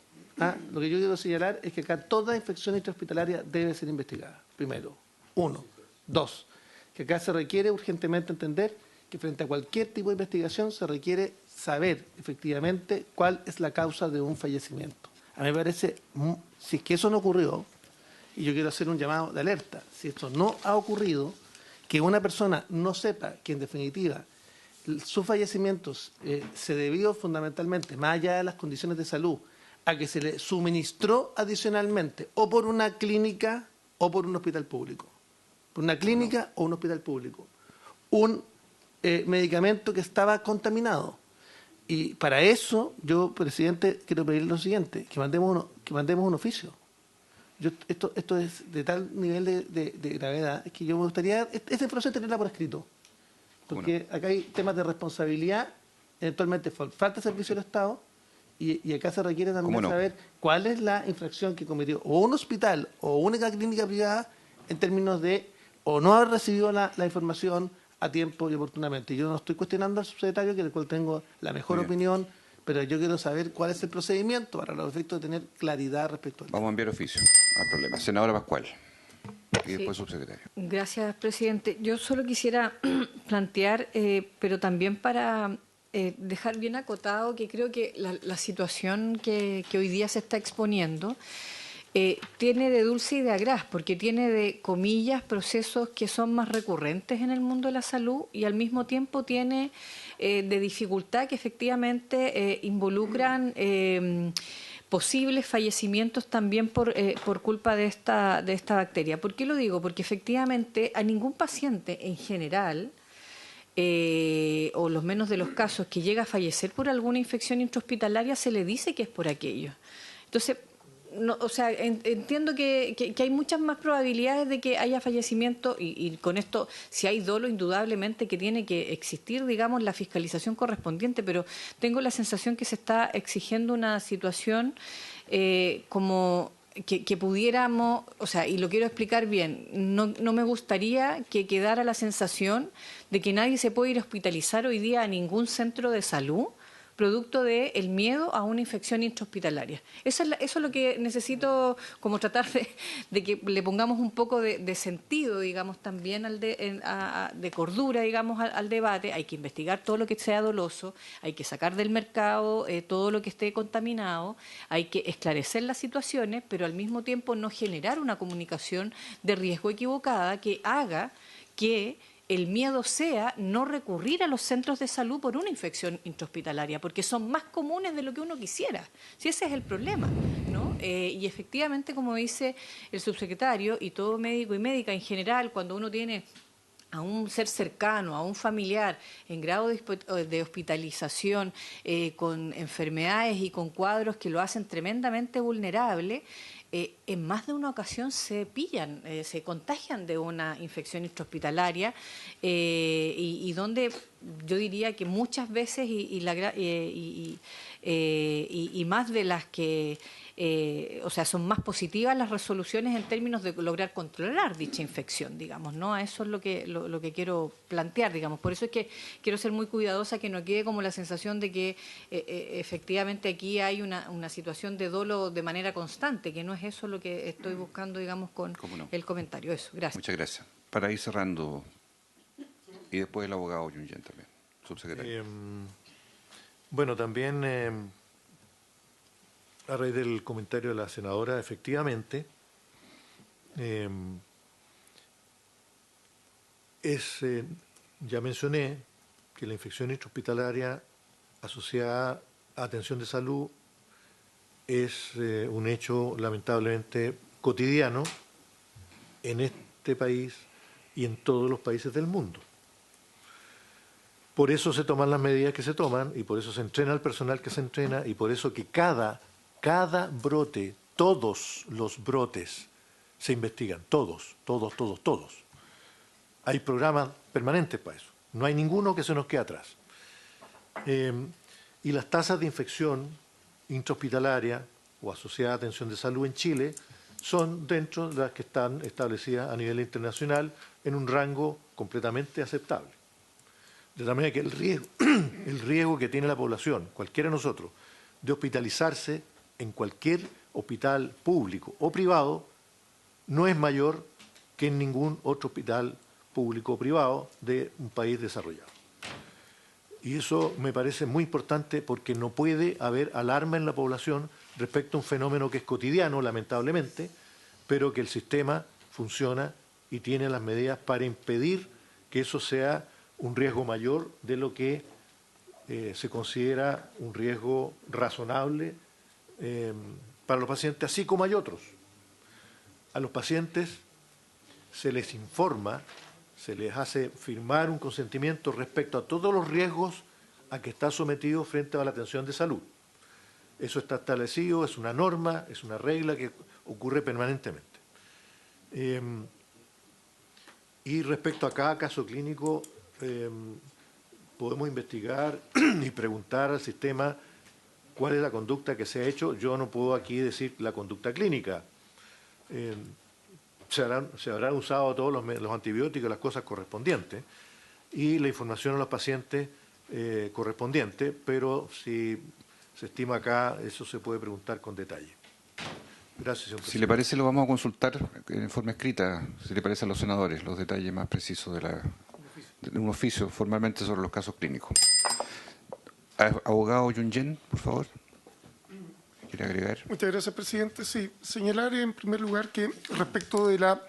lo que yo quiero señalar es que acá toda infección intrahospitalaria debe ser investigada, primero. 1. 2. Que acá se requiere urgentemente entender que frente a cualquier tipo de investigación se requiere saber efectivamente cuál es la causa de un fallecimiento. A mí me parece, si es que eso no ocurrió, y yo quiero hacer un llamado de alerta, si esto no ha ocurrido, que una persona no sepa que en definitiva sus fallecimientos se debió fundamentalmente, más allá de las condiciones de salud, a que se le suministró adicionalmente o por una clínica o por un hospital público. Por una clínica o un hospital público. Un medicamento que estaba contaminado. Y para eso, yo, presidente, quiero pedirle lo siguiente, que mandemos un oficio. Esto es de tal nivel de gravedad que yo me gustaría esta información tenerla por escrito. Porque acá hay temas de responsabilidad, eventualmente falta de servicio del Estado, y acá se requiere también saber cuál es la infracción que cometió o un hospital o una clínica privada en términos de o no haber recibido la información a tiempo y oportunamente. Yo no estoy cuestionando al subsecretario, que del cual tengo la mejor opinión, pero yo quiero saber cuál es el procedimiento para los efectos de tener claridad respecto a eso. Vamos a enviar oficio al problema. Senadora Pascual. Y después subsecretario. Gracias, presidente. Yo solo quisiera plantear, pero también para dejar bien acotado que creo que la situación que hoy día se está exponiendo tiene de dulce y de agraz, porque tiene de comillas procesos que son más recurrentes en el mundo de la salud y al mismo tiempo tiene de dificultad que efectivamente involucran posibles fallecimientos también por culpa de esta bacteria. ¿Por qué lo digo? Porque efectivamente a ningún paciente en general, o los menos de los casos que llega a fallecer por alguna infección intrahospitalaria, se le dice que es por aquello. Entonces, o sea, entiendo que hay muchas más probabilidades de que haya fallecimiento y con esto, si hay dolo, indudablemente que tiene que existir, digamos, la fiscalización correspondiente, pero tengo la sensación que se está exigiendo una situación como que pudiéramos, o sea, y lo quiero explicar bien, no me gustaría que quedara la sensación de que nadie se puede ir a hospitalizar hoy día a ningún centro de salud producto del miedo a una infección intrahospitalaria. Eso es lo que necesito, como tratar de que le pongamos un poco de sentido, digamos, también de cordura, digamos, al debate. Hay que investigar todo lo que sea doloso, hay que sacar del mercado todo lo que esté contaminado, hay que esclarecer las situaciones, pero al mismo tiempo no generar una comunicación de riesgo equivocada que haga que el miedo sea no recurrir a los centros de salud por una infección intrahospitalaria, porque son más comunes de lo que uno quisiera. Si ese es el problema, ¿no? Y efectivamente, como dice el subsecretario y todo médico y médica en general, cuando uno tiene a un ser cercano, a un familiar en grado de hospitalización, con enfermedades y con cuadros que lo hacen tremendamente vulnerable, en más de una ocasión se pillan, se contagian de una infección intrahospitalaria y donde yo diría que muchas veces y más de las que, o sea, son más positivas las resoluciones en términos de lograr controlar dicha infección, digamos, ¿no? A eso es lo que quiero plantear, digamos. Por eso es que quiero ser muy cuidadosa, que no quede como la sensación de que efectivamente aquí hay una situación de dolo de manera constante, que no es eso lo que estoy buscando, digamos, con el comentario. Eso, gracias. Muchas gracias. Para ir cerrando, y después el abogado Yungén también, subsecretario. Bueno, también a raíz del comentario de la senadora, efectivamente, ya mencioné que la infección intrahospitalaria asociada a atención de salud es un hecho lamentablemente cotidiano en este país y en todos los países del mundo. Por eso se toman las medidas que se toman y por eso se entrena al personal que se entrena y por eso que cada brote, todos los brotes se investigan, todos. Hay programas permanentes para eso, no hay ninguno que se nos quede atrás. Y las tasas de infección intrahospitalaria o asociada a atención de salud en Chile son dentro de las que están establecidas a nivel internacional en un rango completamente aceptable. De tal manera que el riesgo que tiene la población, cualquiera de nosotros, de hospitalizarse en cualquier hospital público o privado, no es mayor que en ningún otro hospital público o privado de un país desarrollado. Y eso me parece muy importante porque no puede haber alarma en la población respecto a un fenómeno que es cotidiano, lamentablemente, pero que el sistema funciona y tiene las medidas para impedir que eso sea un riesgo mayor de lo que se considera un riesgo razonable para los pacientes, así como hay otros. A los pacientes se les informa, se les hace firmar un consentimiento respecto a todos los riesgos a que está sometido frente a la atención de salud. Eso está establecido, es una norma, es una regla que ocurre permanentemente. Y respecto a cada caso clínico, podemos investigar y preguntar al sistema cuál es la conducta que se ha hecho. Yo no puedo aquí decir la conducta clínica. Se habrán usado todos los antibióticos, las cosas correspondientes, y la información a los pacientes correspondiente, pero si se estima acá, eso se puede preguntar con detalle. Gracias, señor presidente. Si le parece, lo vamos a consultar en forma escrita, si le parece a los senadores, los detalles más precisos de un oficio formalmente sobre los casos clínicos. Abogado Yungén, por favor. ¿Quiere agregar? Muchas gracias, presidente. Sí, señalar en primer lugar que respecto de la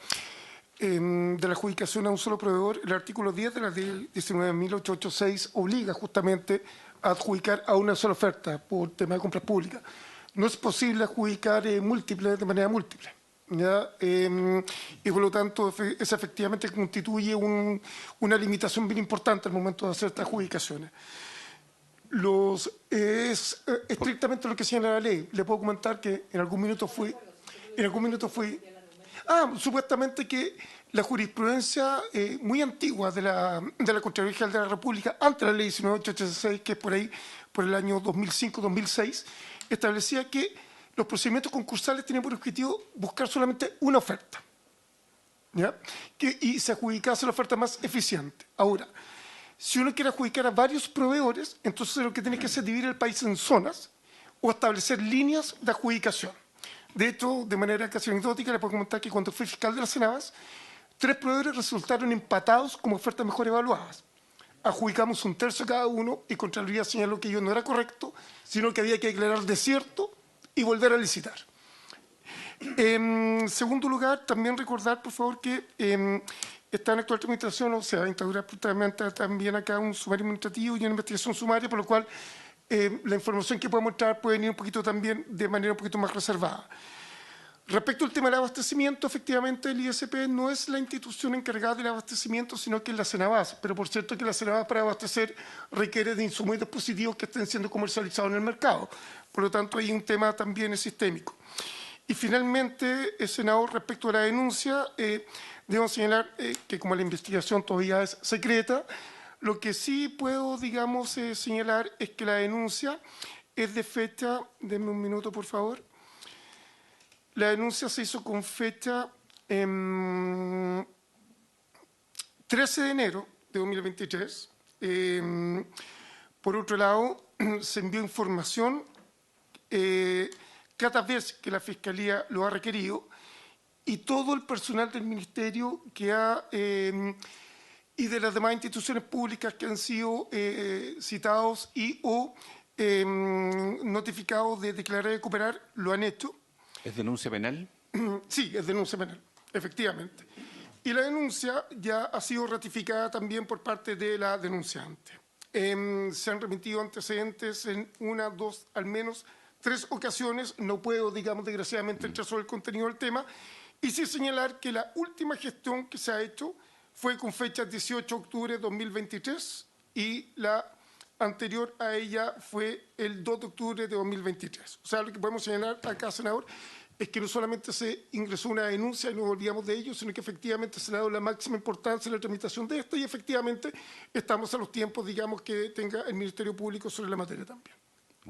adjudicación a un solo proveedor, el artículo 10 de la ley 19.886 obliga justamente a adjudicar a una sola oferta por tema de compras públicas. No es posible adjudicar múltiples de manera múltiple. ¿Ya? Y por lo tanto, eso efectivamente constituye una limitación bien importante al momento de hacer estas adjudicaciones. Es estrictamente lo que señala la ley. Le puedo comentar que en algún minuto fui... supuestamente que la jurisprudencia muy antigua de la Contraloría General de la República, antes de la ley 1986, que es por ahí, por el año 2005-2006, establecía que los procedimientos concursales tenían por objetivo buscar solamente una oferta, ¿ya? Y se adjudicase la oferta más eficiente. Ahora, si uno quiere adjudicar a varios proveedores, entonces lo que tiene que hacer es dividir el país en zonas o establecer líneas de adjudicación. De hecho, de manera casi anecdótica, le puedo comentar que cuando fui fiscal de la Cenabas, 3 proveedores resultaron empatados como ofertas mejor evaluadas. Adjudicamos un tercio cada uno y Contraloría señaló que ello no era correcto, sino que había que declarar desierto y volver a licitar. En segundo lugar, también recordar, por favor, que está en actual tramitación, o sea, instaurar también acá un sumario administrativo y una investigación sumaria, por lo cual la información que podemos entrar puede venir un poquito también de manera un poquito más reservada. Respecto al tema del abastecimiento, efectivamente el ISP no es la institución encargada del abastecimiento, sino que es la Cenabas. Pero por cierto que la Cenabas para abastecer requiere de insumos y dispositivos que estén siendo comercializados en el mercado. Por lo tanto, hay un tema también sistémico. Y finalmente, senador, respecto a la denuncia, debo señalar que como la investigación todavía es secreta, lo que sí puedo, digamos, señalar es que la denuncia es de fecha, denme un minuto por favor, la denuncia se hizo con fecha 13 de enero de 2023. Por otro lado, se envió información cada vez que la Fiscalía lo ha requerido y todo el personal del Ministerio que y de las demás instituciones públicas que han sido citados y o notificados de declarar y cooperar lo han hecho. ¿Es denuncia penal? Sí, es denuncia penal, efectivamente. Y la denuncia ya ha sido ratificada también por parte de la denunciante. Se han remitido antecedentes en 1, 2, al menos 3 ocasiones. No puedo, digamos, desgraciadamente entrar sobre el contenido del tema. Y sí señalar que la última gestión que se ha hecho fue con fecha 18 de octubre de 2023 y la anterior a ella fue el 2 de octubre de 2023. O sea, lo que podemos señalar acá, senador, es que no solamente se ingresó una denuncia y nos olvidamos de ello, sino que efectivamente se le ha dado la máxima importancia en la tramitación de esta y efectivamente estamos a los tiempos, digamos, que tenga el Ministerio Público sobre la materia también.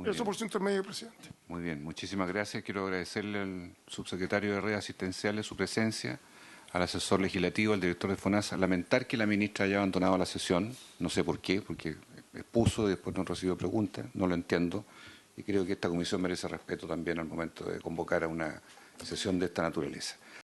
Eso por su intermedio, presidente. Muy bien, muchísimas gracias. Quiero agradecerle al subsecretario de Redes Asistenciales su presencia, al asesor legislativo, al director de FONASA. Lamentar que la ministra haya abandonado la sesión, no sé por qué, porque expuso y después no recibió preguntas, no lo entiendo, y creo que esta comisión merece respeto también al momento de convocar a una sesión de esta naturaleza.